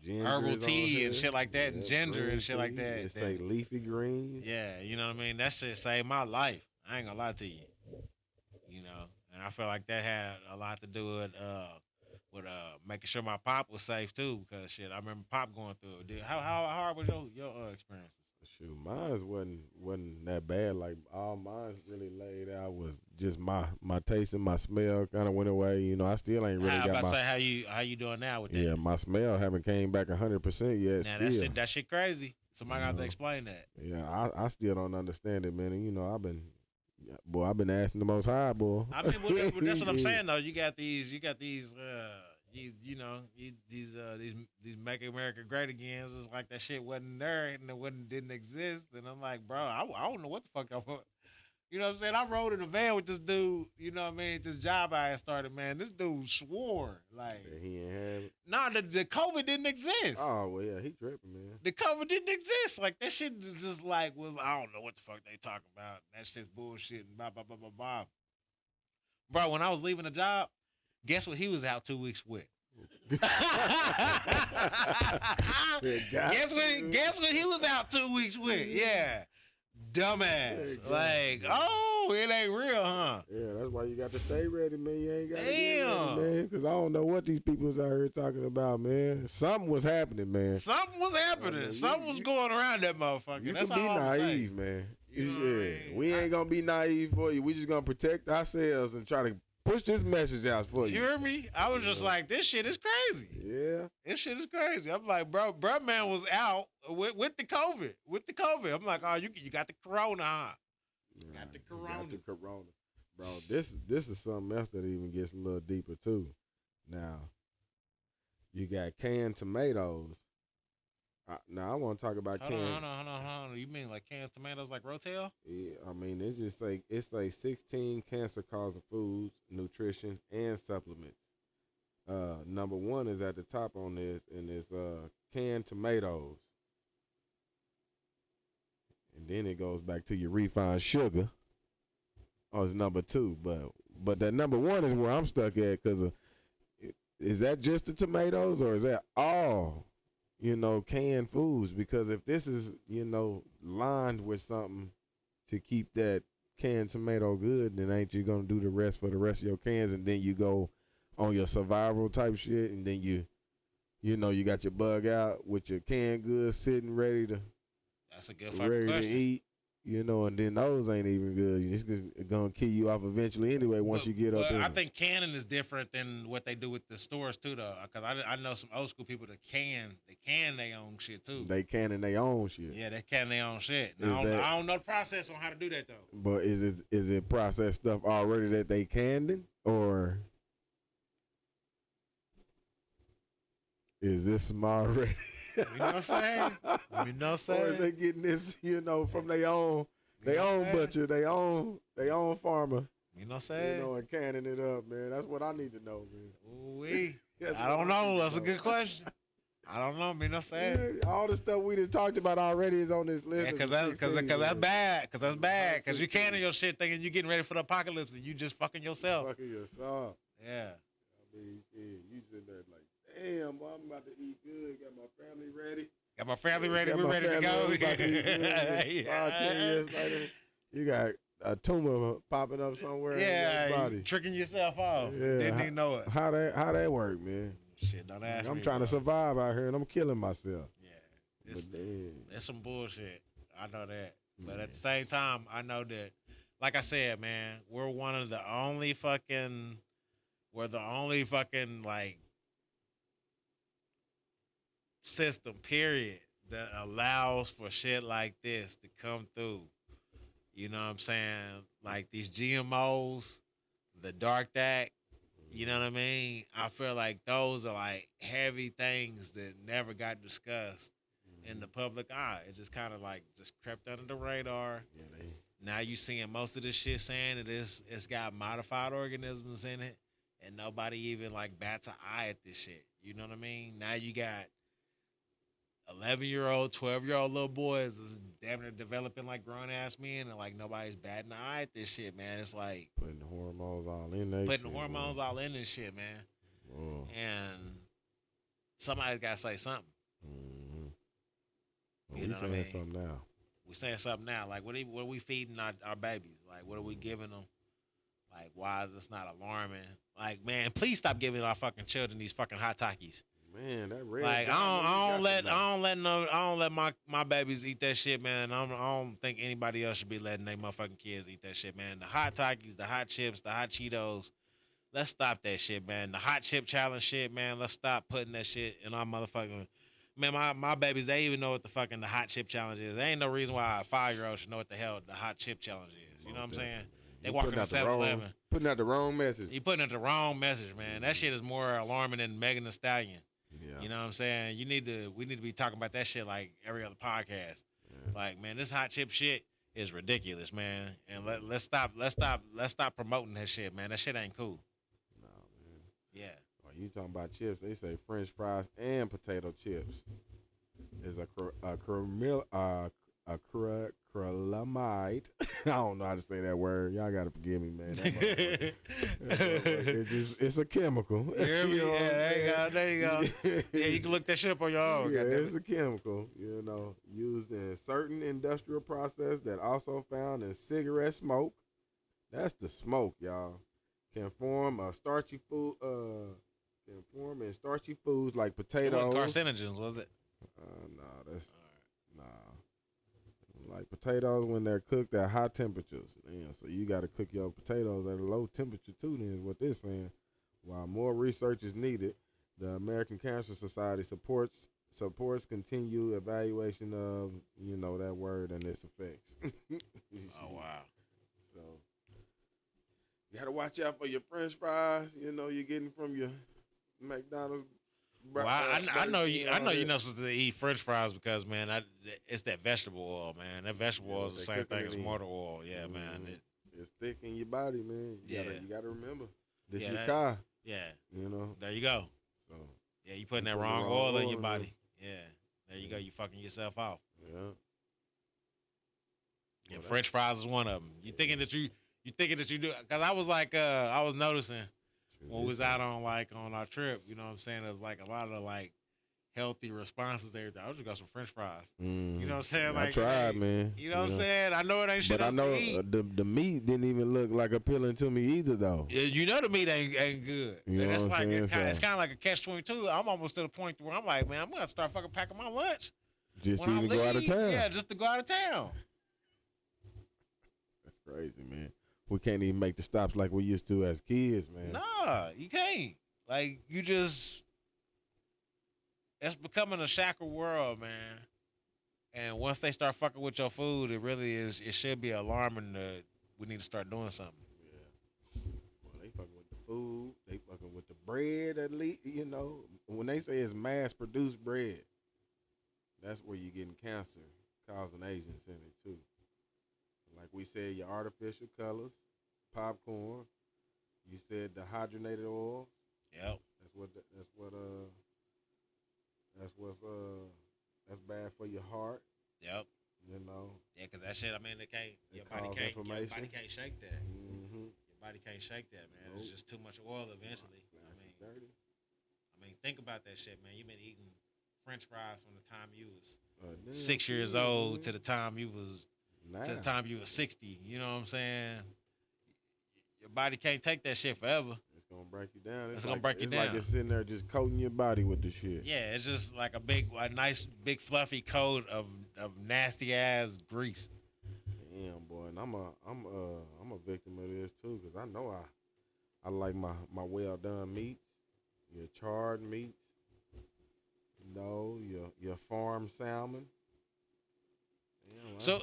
Ginger herbal is on tea here. and shit like that, and Yeah, ginger green and shit like tea. that. It say leafy greens. Yeah, you know what I mean? That shit saved my life. I ain't gonna lie to you. And I feel like that had a lot to do with making sure my pop was safe too, because shit, I remember pop going through it. How hard was your experiences? Shoot, mine wasn't that bad. Like all mine really laid out was just my taste and my smell kind of went away. I still ain't really How got about my say how you doing now with that? yeah, my smell haven't came back 100% yet. Now Still, that shit crazy. Somebody got to No. explain that. yeah, I still don't understand it, man. And, I've been asking the Most High, boy. I mean, well, that's what I'm Yeah. saying though. You got these these Make America Great Again. It's like that shit wasn't there and it didn't exist. And I'm like, bro, I don't know what the fuck I want. You know what I'm saying? I rode in a van with this dude, you know what I mean? This job I had started, man. This dude swore. Like, That he ain't have it. nah, the COVID didn't exist. Oh well, yeah, he tripping, man. The COVID didn't exist. Like, that shit just like was, I don't know what the fuck they talking about. That shit's bullshit and blah, blah, blah, blah, blah. Bro, when I was leaving the job, guess what he was out 2 weeks with? Guess what he was out 2 weeks with? Yeah. Dumbass. Like, oh, it ain't real, huh? Yeah, that's why you got to stay ready, man. You ain't got to get Damn. ready, man. Because I don't know what these people was out here talking about, man. Something was happening, man. Something was happening. Yeah, Something was going around that motherfucker. You That's can be all I'm saying. naive, man. You know what I mean? We ain't gonna be naive for you. We just gonna protect ourselves and try to push this message out for You you. hear me? I was just Yeah. like, this shit is crazy. Yeah. This shit is crazy. I'm like, bro, man was out with the COVID. With the COVID. I'm like, oh, you got the corona, huh? Got the You corona. Got the corona. Bro, this is something else that even gets a little deeper too. Now, you got canned tomatoes. Now I want to talk about Hold canned. on. You mean like canned tomatoes like Rotel? Yeah, I mean, it's like 16 cancer-causing foods, nutrition, and supplements. Number 1 is at the top on this, and it's canned tomatoes. And then it goes back to your refined sugar. Oh, it's number 2, but that number 1 is where I'm stuck at, because is that just the tomatoes, or is that all? Canned foods, because if this is, lined with something to keep that canned tomato good, then ain't you gonna do the rest for the rest of your cans, and then you go on your survival type shit, and then you know, you got your bug out with your canned goods sitting ready to That's a good fucking ready to question. eat. You know, and then those ain't even good. It's gonna kill you off eventually anyway once you get up But in I it. think canning is different than what they do with the stores too, though. Because I know some old school people that can their own shit too. They canning their own shit. Yeah, they can their own shit. Is Now, that- I don't know the process on how to do that though. But is it processed stuff already that they canned it, or is this some already? You know what I'm saying? You know what I'm Or is saying? they getting this, you know, from their own You know what I'm saying? butcher, their own farmer, You know what I'm you saying? know, and canning it up, man. That's what I need to know, man. Ooh-wee. That's I what don't need know. to That's a good question. I don't know. You know what I'm saying? Yeah, all the stuff we done talked about already is on this list. Yeah, of because the that's 16, that's man. bad. Because that's bad. Because you 16. canning your shit thinking you getting ready for the apocalypse and you just fucking yourself. Fucking yourself. Yeah. I mean, shit, you sitting there like, damn, boy, I'm about to eat good. Got my family ready. Got my family ready. Got We're my ready to family go. ready, about to eat good. 5, 10 Yeah. years later, you got a tumor popping up somewhere in Yeah, your you body. tricking yourself off. Yeah, Didn't even know it. How that work, man? Shit, don't ask me. I'm trying bro. to survive out here and I'm killing myself. Yeah, But it's, damn. it's some bullshit. I know that, but at the same time, I know that. Like I said, man, we're the only fucking like system, period, that allows for shit like this to come through. You know what I'm saying? Like these GMOs, the Dark Act. You know what I mean? I feel like those are like heavy things that never got discussed in the public eye. It just kind of like just crept under the radar. Yeah, Now you seeing most of this shit saying that it's got modified organisms in it, and nobody even like bats an eye at this shit. You know what I mean? Now you got 11-year-old, 12-year-old little boys is damn near developing like grown ass men, and like nobody's batting an eye at this shit, man. It's like putting the hormones all in there. putting the hormones all in this shit, man. Whoa. And somebody's got to say something. Mm-hmm. Well, You we know what I saying mean? something now. We saying something now. Like, what are we feeding our babies? Like, what are we giving them? Like, why is this not alarming? Like, man, please stop giving our fucking children these fucking hot Takis. Man, that red. Like, I don't let my babies eat that shit, man. I don't think anybody else should be letting their motherfucking kids eat that shit, man. The hot Takis, the hot chips, the hot Cheetos. Let's stop that shit, man. The hot chip challenge shit, man. Let's stop putting that shit in our motherfucking. Man, my babies, they even know what the fucking the hot chip challenge is. There ain't no reason why a 5-year-old should know what the hell the hot chip challenge is. You know what I'm saying? They walking to 7-Eleven. Putting out the wrong message. You putting out the wrong message, man. That shit is more alarming than Megan Thee Stallion. Yeah. You know what I'm saying? We need to be talking about that shit like every other podcast. Like, man, this hot chip shit is ridiculous, man. And let's stop promoting that shit, man. That shit ain't cool. No, man. Yeah. Oh, you talking about chips? They say French fries and potato chips is acrylamide. I don't know how to say that word. Y'all gotta forgive me, man. It's a chemical. You hear me? know what I'm Yeah, there you go. saying? Yeah, you can look that shit up on your own. Yeah, goddamn it's it. a chemical, you know, used in certain industrial process that also found in cigarette smoke. That's the smoke, y'all. Can form a starchy food. Can form in starchy foods like It potatoes. wasn't carcinogens, was it? No, that's nah. Like potatoes when they're cooked at high temperatures. Yeah, so you got to cook your potatoes at a low temperature too. Then is what they're saying. While more research is needed, the American Cancer Society supports continued evaluation of that word and its effects. Oh wow. So you got to watch out for your French fries. You know you're getting from your McDonald's. Well, I know you you're not supposed to eat French fries because, man, it's that vegetable oil, man. That vegetable oil is the same thing as motor oil. Yeah, man. It's thick in your body, man. You gotta remember. This Yeah, your car. Yeah. You know. There you go. So Yeah, you putting that putting the wrong wrong oil in oil your in body. Yeah. There you go. You fucking yourself off. yeah. And French fries is one of them. You thinking that you do? Because I was like, I was noticing when we was out on our trip. You know what I'm saying? There's like a lot of like healthy responses to everything. I just got some French fries. Mm. You know what I'm saying? I Like, tried, man. You know what I'm saying? I know it ain't shit But I else know to eat. the meat didn't even look like appealing to me either, though. Yeah, you know the meat ain't good. You And know it's what like I'm it's saying? kind of like a catch-22. I'm almost to the point where I'm like, man, I'm gonna start fucking packing my lunch Just when to I even go out of leave. town. Yeah, just to go out of town. That's crazy, man. We can't even make the stops like we used to as kids, man. Nah, you can't. Like you just, it's becoming a shackle world, man. And once they start fucking with your food, it really is. It should be alarming that we need to start doing something. Well, they fucking with the food. They fucking with the bread, at least. You know, when they say it's mass-produced bread, that's where you're getting cancer causing agents in it too. Like we said, your artificial colors, popcorn. You said the hydrogenated oil. Yep. That's bad for your heart. Yep. You know. Yeah, cause that shit. I mean, your body cause can't inflammation. shake that. Mm-hmm. Your body can't shake that, man. Nope. It's just too much oil eventually. Dirty. I mean, think about that shit, man. You've been eating French fries from the time you was Damn, 6 years yeah, old man. to the time you was 60. You know what I'm saying? Your body can't take that shit forever. It's gonna break you down. It's gonna break you It's down. like it's sitting there just coating your body with the shit. Yeah, it's just like a nice big fluffy coat of nasty ass grease. Damn, boy, and I'm a victim of this too, cause I know I like my well done meats, your charred meats, you know, your farm salmon. Damn, So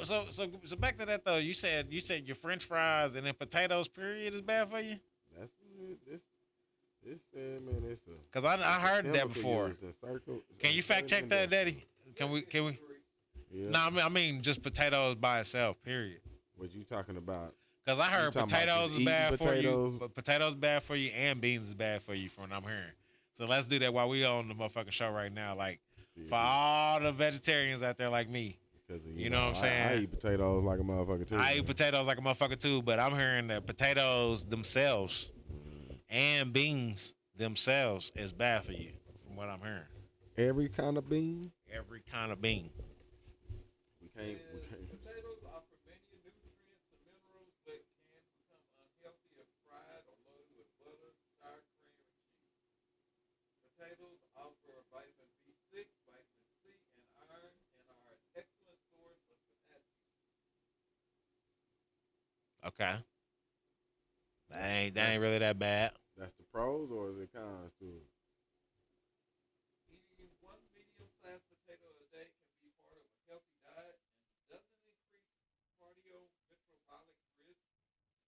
back to that though. You said your French fries and then potatoes period is bad for you. that's what this said, man. It's a Cause I heard that chemical before. used in Can you fact check that, Daddy? Can we? Yeah. No, I mean just potatoes by itself. Period. What you talking about? Cause I heard talking about potatoes just is bad eating for you, potatoes? but potatoes bad for you, and beans is bad for you, from what I'm hearing. So let's do that while we on the motherfucking show right now. Like See, for all the vegetarians out there like me, because you know what I'm saying? I eat potatoes like a motherfucker too. I eat potatoes like a motherfucker too. But I'm hearing that potatoes themselves and beans themselves is bad for you, from what I'm hearing. Every kind of bean. Every kind of bean. We can't. Potatoes offer many nutrients and minerals, but can become unhealthy if fried or loaded with butter, sour cream, and cheese. Potatoes offer vitamin B6, vitamin C, and iron, and are an excellent source of potassium. Okay. That ain't really that bad. That's the pros, or is it cons to it? Eating one medium-sized potato a day can be part of a healthy diet and doesn't increase cardiometabolic risk,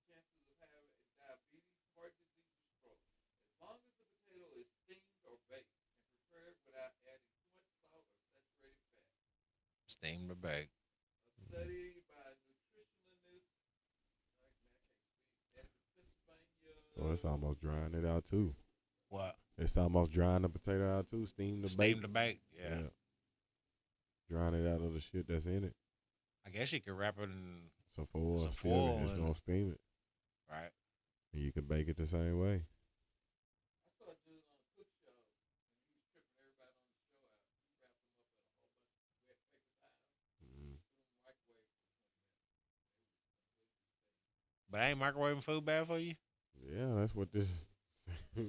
chances of having diabetes, heart disease, or stroke. As long as the potato is steamed or baked and prepared without adding too much salt or saturated fat. Steamed or baked. A study by nutritionists, at the Pennsylvania. So it's almost drying it out too. What? It's almost drying the potato out too. Steamed or baked. Steamed or baked. Yeah. Drying it out of the shit that's in it. I guess you could wrap it in. So for Some still, foil it's and- gonna steam it, Right. and you can bake it the same way. I saw a dude on a cook show, and he was tripping everybody on the show out. He wrapped them up in a whole bunch of wet paper towels, Mm. put them in the microwave for 20 minutes. But ain't microwaving food bad for you? Yeah, that's what this. But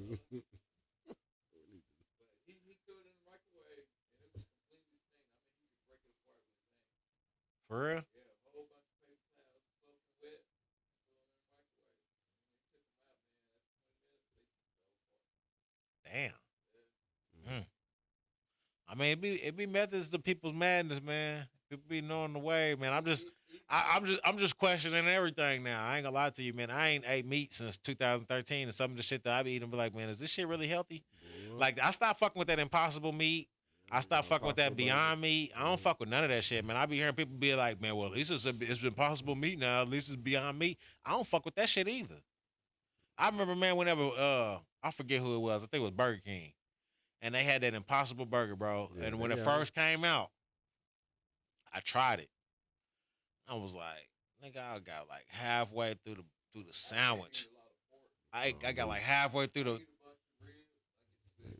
he threw it in the microwave, and it was completely steamed. I mean, he could break it apart with his hand. For real? Yeah, a whole bunch of paper towels soaking wet, threw them in the microwave. And when he took them out, man, after 20 minutes, they just fell apart. Damn. I mean, it be methods to people's madness, man. People be knowing the way, man. I'm just questioning everything now. I ain't gonna lie to you, man. I ain't ate meat since 2013, and some of the shit that I be eating be like, man, is this shit really healthy? Like, I stopped fucking with that Impossible meat. I stopped fucking with that Beyond Meat. I don't fuck with none of that shit, man. I be hearing people be like, man, well, at least it's Impossible Meat now. At least it's Beyond Meat. I don't fuck with that shit either. I remember, man, whenever I forget who it was. I think it was Burger King, and they had that Impossible Burger, bro. Yeah, and when they it are. first came out, I tried it. I was like, nigga, I got like halfway through the sandwich. I got like halfway through the.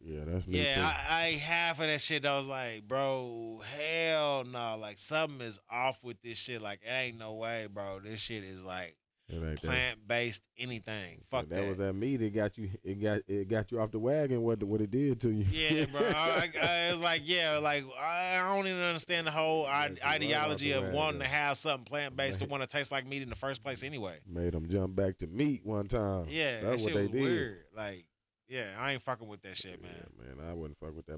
Yeah, that's me Yeah, too. I ate half of that shit. I was like, bro, hell no. Like, something is off with this shit. Like, it ain't no way, bro. This shit is like It ain't that. plant based anything. Fuck That was that. that meat. It got you. It got you off the wagon. What it did to you? Yeah, bro. I was like, yeah, like I don't even understand the whole Got you right ideology off the of wanting to wagon. have something plant based to want to taste like meat in the first place anyway. Made them jump back to meat one time. Yeah, that's that what shit they was did. weird. Like, yeah, I ain't fucking with that shit, man. Yeah, man, I wouldn't fuck with that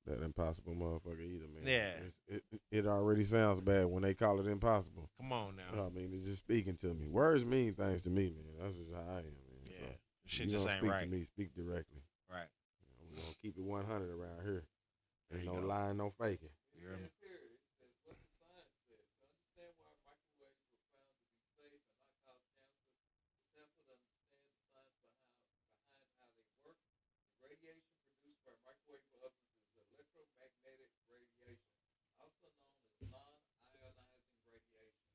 that impossible motherfucker either, man. Yeah. It already sounds bad when they call it impossible. Come on now. I mean, it's just speaking to me. Words mean things to me, man. That's just how I am, man. Yeah, So, shit you just don't ain't speak right. to me. Speak directly. Right. We're gonna keep it 100 around here. There Ain't you no go. lying, no faking. You hear me? Period. That's what the science says. To understand why microwaves were found to be safe and not cause cancer, it's simple to understand the science behind how they work. The radiation produced by microwave ovens is electromagnetic radiation, also known as non-ionizing radiation.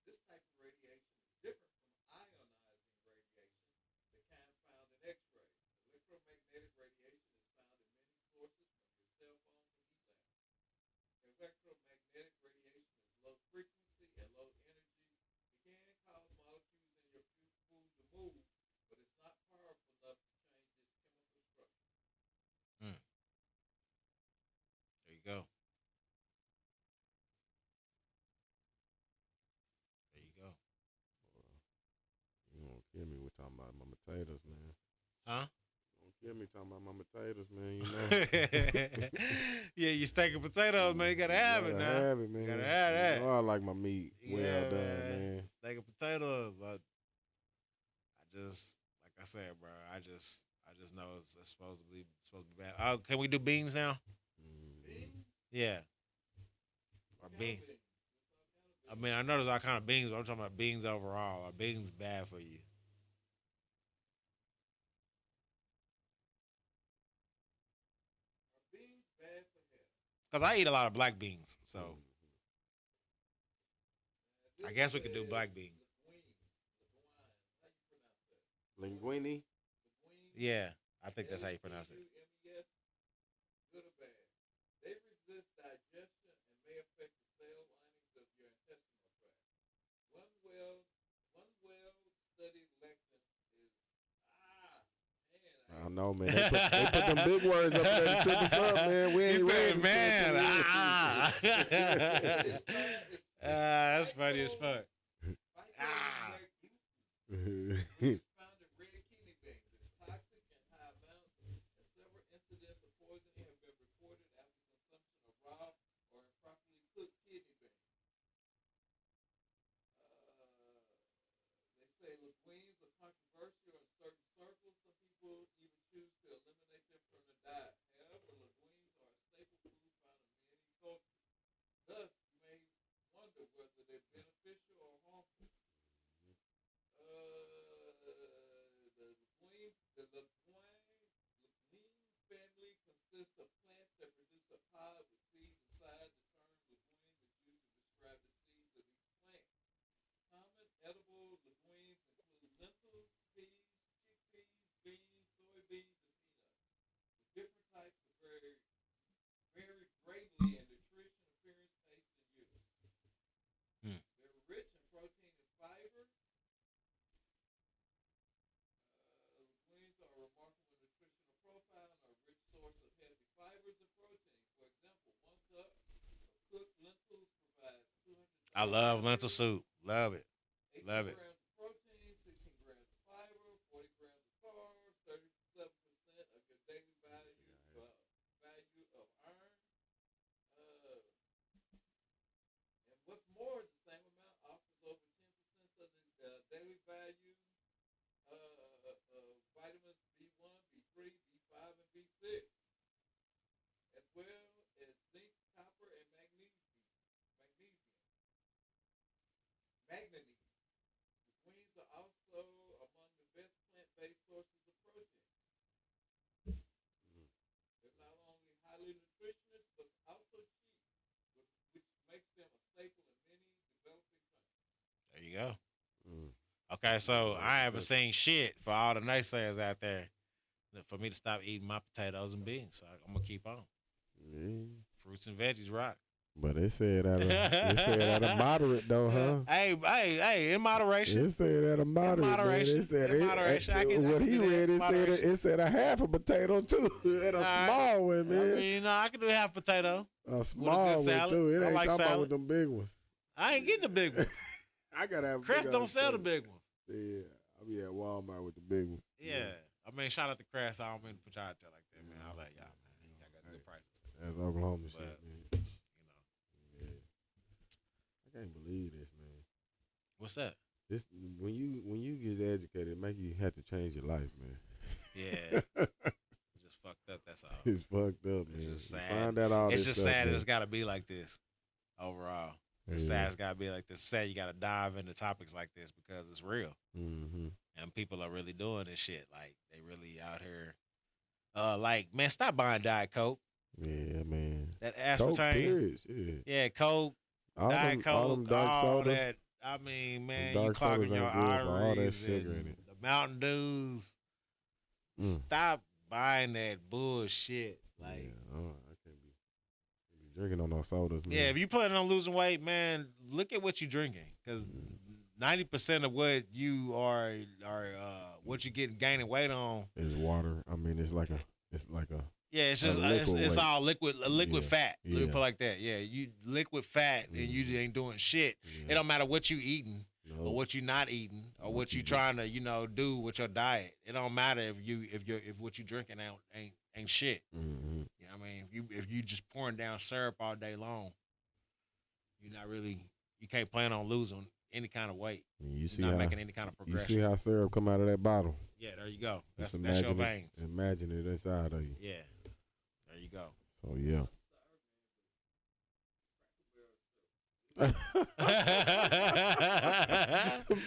This type of radiation is different from ionizing radiation, the kind found in X-ray. Electromagnetic radiation is found in many sources, from your cell phone to heat lamps. Electromagnetic radiation is low frequency and low energy. It can cause molecules in your food to move, but it's not powerful enough to change its chemical structure. There you go. There you go. You gonna kill me with talking about my potatoes, man. Huh? You gonna kill me talking about my potatoes, man. You know. Yeah, you steak and potatoes, man. You gotta have it Gotta now. have it, man. Gotta have that. You know I like my meat well Yeah, done, man. Steak and potatoes. I just, like I said, bro. I just know it's supposed to be bad. Oh, can we do beans now? Mm. Yeah. Or beans. I mean, I know there's all kind of beans, but I'm talking about beans overall. Are beans bad for you? Are beans bad for health? Because I eat a lot of black beans, so This I guess we could do says black beans. linguine. How you pronounce that? Linguine. Linguine. Yeah, I think that's how you pronounce it. LUMES, good or bad? They resist digestion and may affect the cell linings of your intestinal tract. One well-studied lectin is I know, man. They put them big words up there to trip us up, man. We ain't ready. Man, It's that's funny as fuck. It's found in red kidney beans. It's toxic in high amounts, and several incidents of poisoning have been reported after consumption of raw or improperly cooked kidney beans. They say linguines are controversial in certain circles. Some people even choose to eliminate them from the diet. However, linguines are a staple food found in many cultures. Thus, you may wonder whether they're beneficial or harmful. The linguine family consists of plants that produce a pod with seeds inside. The term linguine is used to describe the seeds of these plants. Common edible linguines include lentils, peas, chickpeas, beans, soybeans, and peanuts. The different types vary greatly in nutrition, appearance, taste, and use. They're rich in protein and fiber. Linguines are a remarkable nutritional profile and are a rich source of healthy fibers and protein. For example, 1 cup of cooked lentils provides 200. I love lentil soup. Love it. 18 Love it. grams of protein, 16 grams of fiber, 40 grams of carbs, 37% of your daily value of iron. And what's more, the same amount offers over 10% of the daily value of vitamins B1, B3, B5, and B6, as well as zinc, copper, and magnesium. Linguines are also among the best plant-based sources of protein. They're not only highly nutritious, but also cheap, which makes them a staple in many developing countries. There you go. Mm. Okay, so I haven't seen shit for all the naysayers out there. for me to stop eating my potatoes and beans. So I'm gonna keep on. Yeah. Fruits and veggies rock. But it said at a moderate though, huh? Hey, in moderation. It said at a moderate. moderation. Man. It said In moderation. I can what do he that. read, Moderation. it said a half a potato too. At a Alright. small one, I man. mean, I can do half potato. A small one salad. too. It I ain't like talking about salad. with them big ones. I ain't getting the big one. I gotta have. Crest big don't ones, sell the too. big one. Yeah, I'll be at Walmart with the big ones. Yeah. I mean, shout out to Crest. I don't mean to put y'all out there like that, man. I like y'all, man. Y'all got good prices. That's Oklahoma shit, But- man. You know. Yeah. I can't believe this, man. What's that? This when you get educated, it make you have to change your life, man. Yeah. Just fucked up, that's all. It's fucked up, It's man. just You sad. Find out all It's this just stuff, sad that man. it's got to be like this overall. It's sad it's got to be like this. It's sad you got to dive into topics like this because it's real. Mm-hmm. And people are really doing this shit. Like, they really out here. Like, man, stop buying Diet Coke. Yeah, man. That Coke, aspartame. period. Shit. Yeah, Coke, all Diet Coke, them dark all sodas. that. I mean, man, dark you clogging sodas your ain't good for all that arteries sugar in and it. the Mountain Dews. Mm. Stop buying that bullshit. Like, Yeah, I can't be drinking on no sodas, man. yeah, if you planning on losing weight, man, look at what you're drinking, because 90% of what you are what you getting gaining weight on. It's water. I mean, it's like a Yeah, it's A just liquid it's weight. all liquid Yeah, fat. Let me yeah. put it like that. Yeah, you liquid fat and you just ain't doing shit. yeah, It don't matter what you eating no, or what you not eating or What what you you trying to do with your diet. It don't matter if what you drinking ain't shit. mhm. You know what I mean? If you just pouring down syrup all day long, you can't plan on losing any kind of weight. You see You're not how making any kind of you progression. see how syrup come out of that bottle. Yeah, there you go. That's Just your imagine veins. it, imagine it inside of you. Yeah, there you go. So yeah.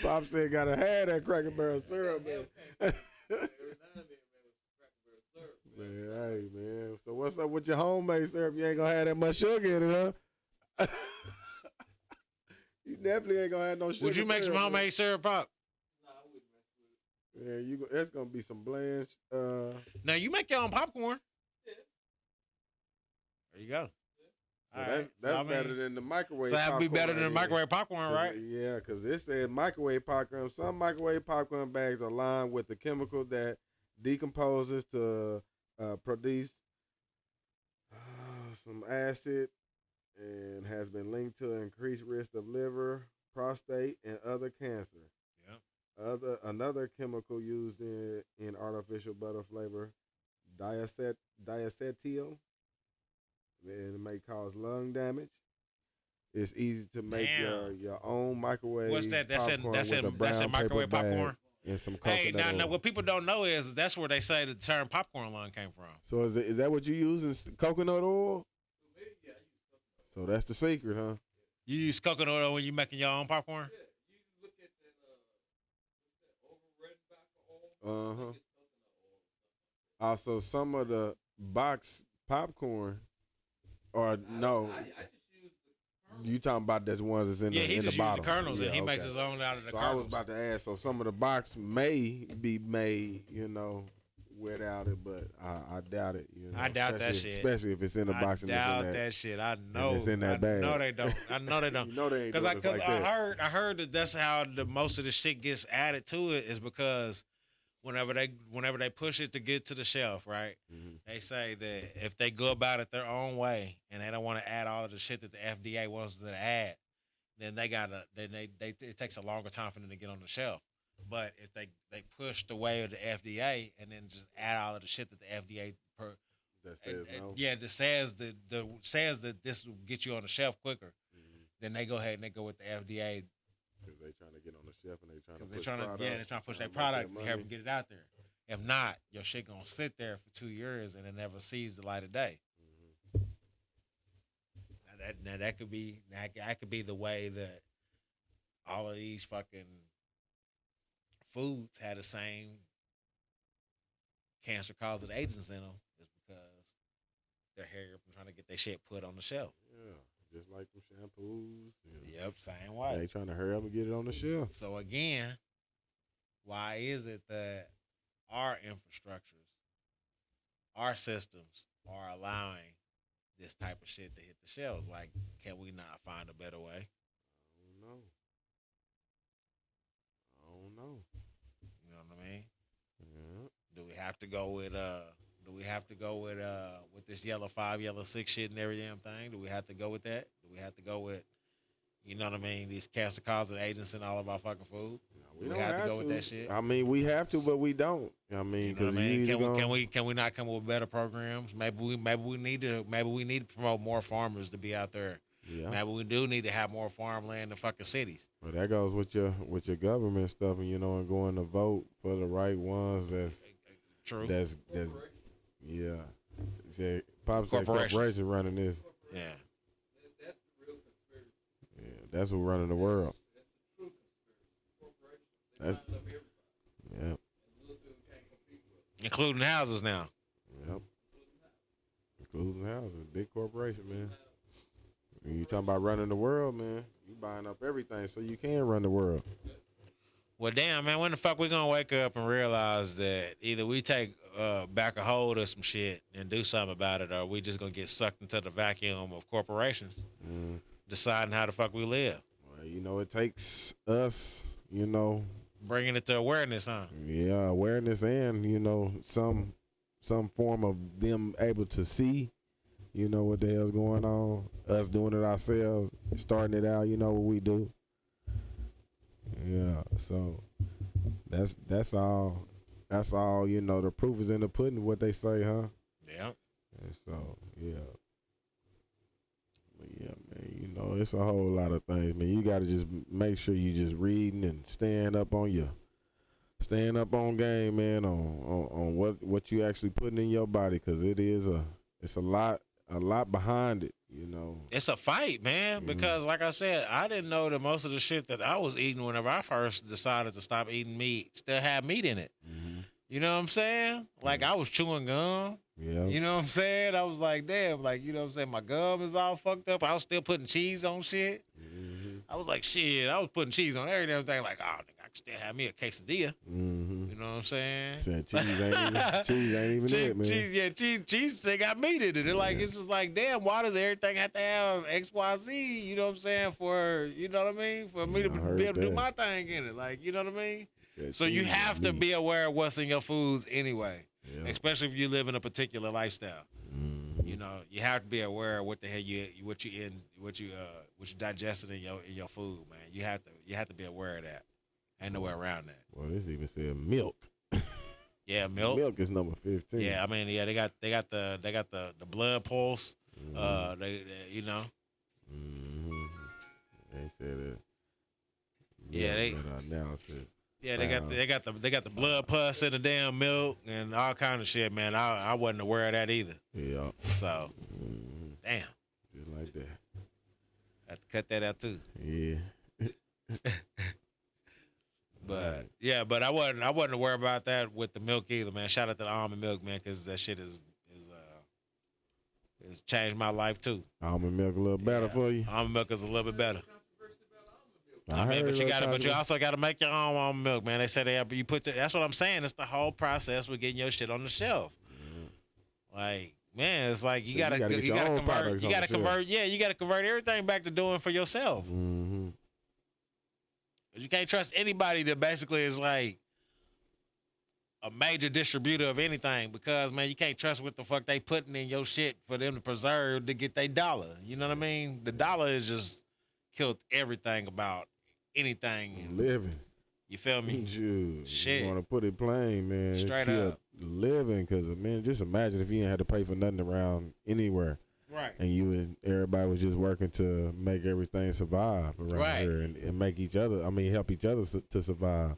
Pop said gotta have that Cracker Barrel syrup, man. Every now and then, man, with Cracker Barrel syrup. Man, hey man. So what's up with your homemade syrup? You ain't gonna have that much sugar in it, huh? You definitely ain't gonna have no sugar. Would you make some syrup, man. homemade syrup pop? Nah, I wouldn't mess with it. Yeah, that's gonna be some bland. Now you make your own popcorn. Yeah. There you go. So All that's right. that's So, I mean, better than the microwave. So that'd be popcorn better than right there. microwave popcorn, 'Cause right? Yeah, because it said microwave popcorn. Some microwave popcorn bags are lined with the chemical that decomposes to produce some acid and has been linked to increased risk of liver, prostate, and other cancer. Yeah. Another chemical used in artificial butter flavor, diacetyl, and it may cause lung damage. It's easy to make Damn. your own microwave. What's that? That's in popcorn that's with a in that's in brown microwave paper bag popcorn. and some Hey, coconut now oil. what people don't know is that's where they say the term popcorn lung came from. So is that what you use? Is coconut oil? So maybe, yeah, I use something. So that's the secret, huh? You use coconut oil when you making your own popcorn? Yeah, you look at that, what's that, over red oil? Uh-huh. I think it's coconut oil or something. Also, some of the box popcorn, or no, I just use the kernel. you talking about the ones that's in Yeah, the he in just the uses bottom. the kernels and Yeah, he makes okay. his own out of the So kernels. I was about to ask. So some of the box may be made, without it, but I doubt it. I doubt that especially- shit. especially if it's in the box I and it's doubt in that shit. I know. it's in that bag. No, they don't. I know they don't. You know they ain't Because doing this like that. I heard that that's how the most of the shit gets added to it is because whenever they push it to get to the shelf, right? Mhm. They say that if they go about it their own way and they don't want to add all of the shit that the FDA wants them to add, then it takes a longer time for them to get on the shelf. But if they push the way of the FDA and then just add all of the shit that the FDA That says no. that says that this will get you on the shelf quicker, then they go ahead and they go with the FDA Because they trying to get on the shelf and they trying to because they're push trying to product, they're trying to push trying their to make product their and help money. them get it out there. If not, your shit gonna sit there for 2 years and it never sees the light of day. Now that could be the way that all of these fucking foods had the same cancer causing agents in them, is because they're hurrying up and trying to get their shit put on the shelf. Yeah, just like them shampoos. Yep, same way. They trying to hurry up and get it on the shelf. So again, why is it that our infrastructures our systems are allowing this type of shit to hit the shelves. Like, can we not find a better way? I don't know. I don't know. You know what I mean? Yeah. Do we have to go with with this yellow 5, yellow 6 shit and every damn thing? Do we have to go with that? Do we have to go with, you know what I mean, these cancer causing agents in all of our fucking food? We Do don't have to go with that shit? I mean, we have to, but we don't. I You mean, know because what I mean? you Can we not come up with better programs? Maybe we need to promote more farmers to be out there. Yeah. Maybe we do need to have more farmland in fucking cities. But that goes with your government stuff, and and going to vote for the right ones. True. That's yeah. Say, Pop said Corporations. corporation running this. Yeah. That's the real conspiracy. Yeah, that's who running the world. That's the true conspiracy. Corporations. They That's line up everybody. yeah, And little dude can't compete with them. Including houses now. yep. Including houses, big corporation, man. When you talking about running the world, man, you buying up everything so you can run the world. Well, damn, man, when the fuck we gonna wake up and realize that either we take back a hold of some shit and do something about it, or we just gonna get sucked into the vacuum of corporations deciding how the fuck we live, Well, it takes us, bringing it to awareness, huh? yeah, awareness and some form of them able to see, what the hell's going on. Us doing it ourselves, starting it out. What we do. Yeah, so that's all. That's all. The proof is in the pudding. What they say, huh? Yeah. And so yeah. But yeah, man, it's a whole lot of things, man. You got to just make sure you just reading and staying up on game, man, on what you actually putting in your body, because it's a lot behind it, It's a fight, man, because like I said, I didn't know that most of the shit that I was eating whenever I first decided to stop eating meat still had meat in it. You know what I'm saying? Like, I was chewing gum. Yeah. You know what I'm saying? I was like, damn, like, you know what I'm saying? My gum is all fucked up. I was still putting cheese on shit. I was like, shit, I was putting cheese on every damn thing. Like, oh, nigga, I can still have me a quesadilla. You know what I'm saying? Saying cheese ain't even it, man. Cheese they got meat in it. It's just like, damn, why does everything have to have XYZ, you know what I'm saying, for, you know what I mean, for me to be able to do my thing in it. Like, you know what I mean? So you have to be aware of what's in your foods anyway, especially if you live in a particular lifestyle. You have to be aware of what the hell what you digested in your food, man. You have to be aware of that. Ain't no way around that. Well, this even said milk. Yeah, milk. Milk is number 15. Yeah, I mean, yeah, they got the blood pulse. They They said it. Yeah, analysis. Yeah, they got the blood pus in the damn milk and all kind of shit, man. I wasn't aware of that either. Yeah. So, damn, Just like that. have to cut that out too. Yeah. But yeah, but I wasn't aware about that with the milk either, man. Shout out to the almond milk, man, because that shit is changed my life too. Almond milk a little better for you. Almond milk is a little bit better. I mean, heard but you also got to make your own almond milk, man. They say that's what I'm saying. It's the whole process with getting your shit on the shelf. Like, man, it's like you gotta convert. You gotta convert everything back to doing for yourself. You can't trust anybody that basically is like a major distributor of anything, because, man, you can't trust what the fuck they putting in your shit for them to preserve to get their dollar. You know what I mean? The dollar is just killed everything about anything. Living. You feel me? Shit. You want to put it plain, man. Straight Killed up. Living, because, man, just imagine if you didn't have to pay for nothing around anywhere. Right. And everybody was just working to make everything survive around here and make help each other to survive.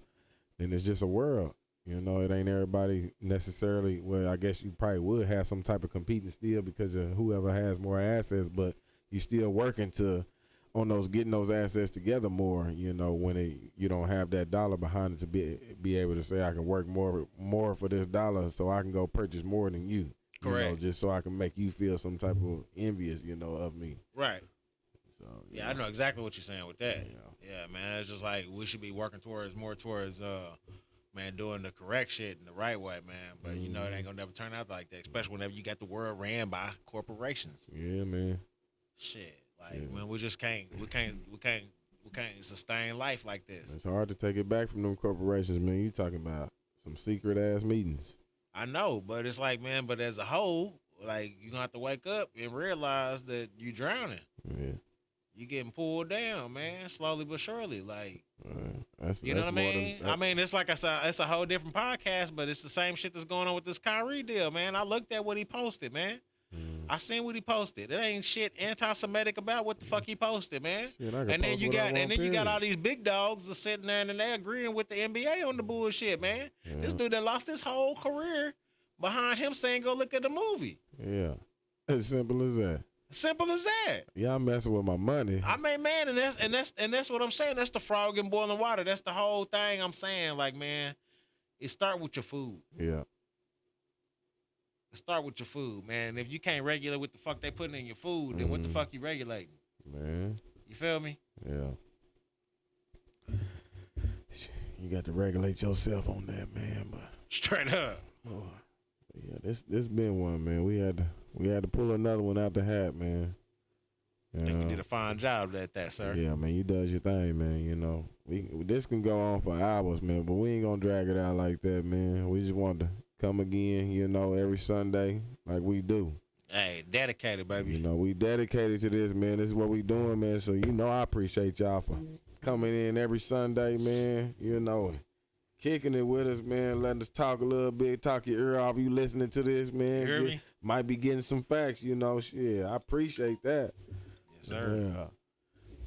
Then it's just a world. It ain't everybody necessarily. Well, I guess you probably would have some type of competing still because of whoever has more assets, but you still working getting those assets together more. When you don't have that dollar behind it to be able to say, I can work more for this dollar so I can go purchase more than you. Correct. Just so I can make you feel some type of envious, of me. Right. So yeah, I know exactly what you're saying with that. Yeah, man. It's just like we should be working towards more man, doing the correct shit in the right way, man. But you know it ain't gonna never turn out like that, especially whenever you got the world ran by corporations. Yeah, man. Shit, like man, we can't sustain life like this. It's hard to take it back from them corporations, man. You talking about some secret ass meetings. I know, but it's like, man, but as a whole, like you gonna have to wake up and realize that you drowning. Yeah. You getting pulled down, man, slowly but surely. Like, That's, you know what I more mean? than- I mean, it's like it's a whole different podcast, but it's the same shit that's going on with this Kyrie deal, man. I looked at what he posted, man. I seen what he posted. It ain't shit anti-Semitic about what the fuck he posted, man. Shit, I can And then post you what I got want, and then you got period. all these big dogs that's sitting there and they agreeing with the NBA on the bullshit, man. This dude that lost his whole career behind him saying go look at the movie. Yeah. As simple as that. Simple as that. Y'all messing with my money. I mean, man, and that's what I'm saying. That's the frog in boiling water. That's the whole thing I'm saying. Like, man, it start with your food. Yeah. It start with your food, man. And if you can't regulate what the fuck they putting in your food, then what the fuck you regulating? Man. You feel me? Yeah. You got to regulate yourself on that, man. But Straight up. yeah, this been one, man. We had to pull another one out the hat, man. I think you did a fine job at that, sir. Yeah, man, you does your thing, man. You know, this can go on for hours, man, but we ain't gonna drag it out like that, man. We just want to come again, you know, every Sunday like we do. Hey, dedicated, baby. You know, we dedicated to this, man. This is what we doing, man. So you know, I appreciate y'all for coming in every Sunday, man. You know, kicking it with us, man. Letting us talk a little bit, talk your ear off. You listening to this, man? You hear me? Might be getting some facts, you know. Shit, I appreciate that. Yes, sir. Yeah.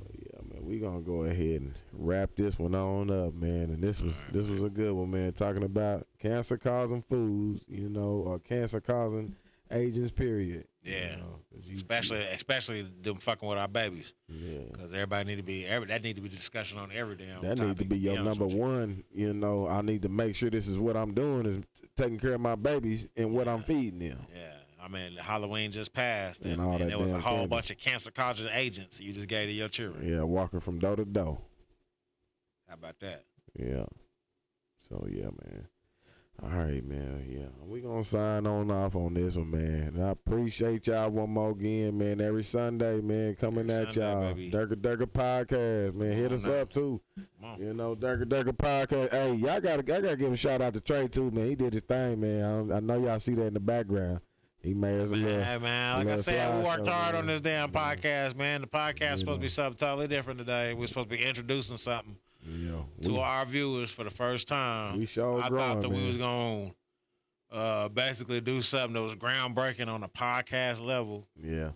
But yeah, man, we gonna go ahead and wrap this one on up, man. And this was a good one, man. Talking about cancer causing foods, you know, or cancer causing agents, period. Yeah. You know, 'cause Especially them fucking with our babies. yeah. Because everybody need to be that need to be the discussion on every damn That topic, need to be your be honest number with you. one. You know, I need to make sure this is what I'm doing is taking care of my babies and what I'm feeding them. Yeah. I mean, Halloween just passed, And and, all and that there was a damn whole candy. bunch of cancer-causing agents you just gave to your children. Yeah, walking from door to door. How about that? Yeah. So yeah, man. All right, man. Yeah, we gonna sign on off on this one, man. And I appreciate y'all one more again, man. Every Sunday, man, coming Every at Sunday, y'all. baby. Durka podcast, man. Hit on us now. up too. Come on. You know, Durka podcast. Hey, I gotta give a shout out to Trey too, man. He did his thing, man. I know y'all see that in the background. He made us a little. Hey, man, like I little said, we worked slideshow, hard on man. this damn podcast, man. The podcast is supposed to be know. something totally different today. We're supposed to be introducing something You know, to our viewers for the first time. we sure I growing, thought that man. we was going to basically do something that was groundbreaking on a podcast level. Yeah.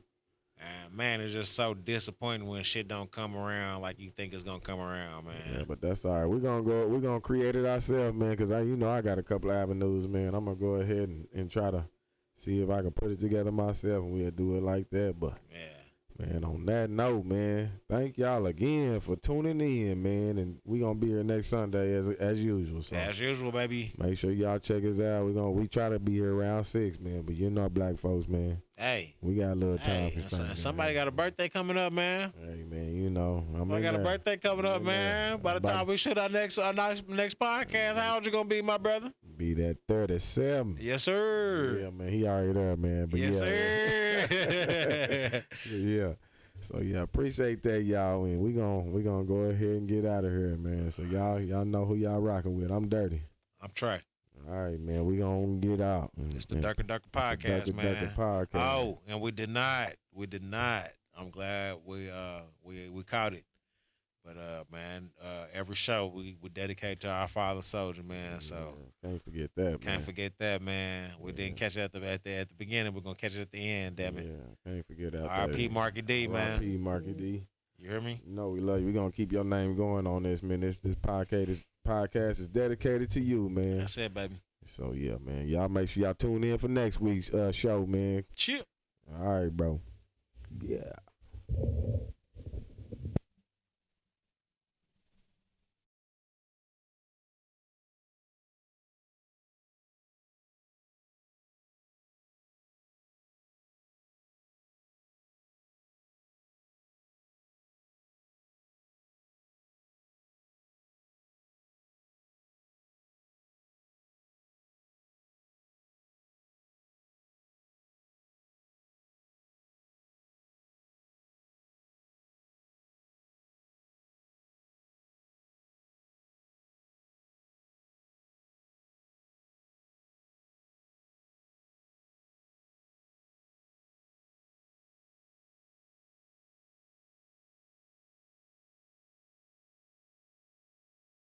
And, man, it's just so disappointing when shit don't come around like you think it's going to come around, man. Yeah, but that's all right. We're gonna create it ourselves, man, because I got a couple of avenues, man. I'm gonna go ahead and try to see if I can put it together myself, and we'll do it like that. But Yeah. man, on that note, man, thank y'all again for tuning in, man, and we gonna be here next Sunday as usual. So As usual, baby. make sure y'all check us out. We try to be here around 6, man. But you know, black folks, man, Hey. we got a little time Hey, for things, somebody man. got a birthday coming up, man. Hey, man, you know, I got a birthday coming up, Yeah, man. By the About- time we shoot our next podcast, how old you gonna be, my brother? Be that 37. Yes, sir. Yeah, man, he already there, man. But Yes, yeah, sir. yeah. So yeah, appreciate that, y'all. And we gonna go ahead and get out of here, man. So y'all know who y'all rocking with. I'm Dirty. I'm Trey. All right, man. We gonna get out. It's the Darker podcast, Durka man. podcast. Oh, and we did not. I'm glad we caught it. But man, every show we dedicate to our fallen soldier, man. So Yeah, can't forget that. can't man. forget that, man. We didn't catch it at the beginning. We're gonna catch it at the end. Damn it. Yeah, can't forget that. R.I.P. Marky D, man. R.I.P. Marky D. You hear me? You know we love you. We're gonna keep your name going on this, man. This podcast is dedicated to you, man. That's it, baby. So yeah, man. Y'all make sure y'all tune in for next week's show, man. Chill. All right, bro. Yeah.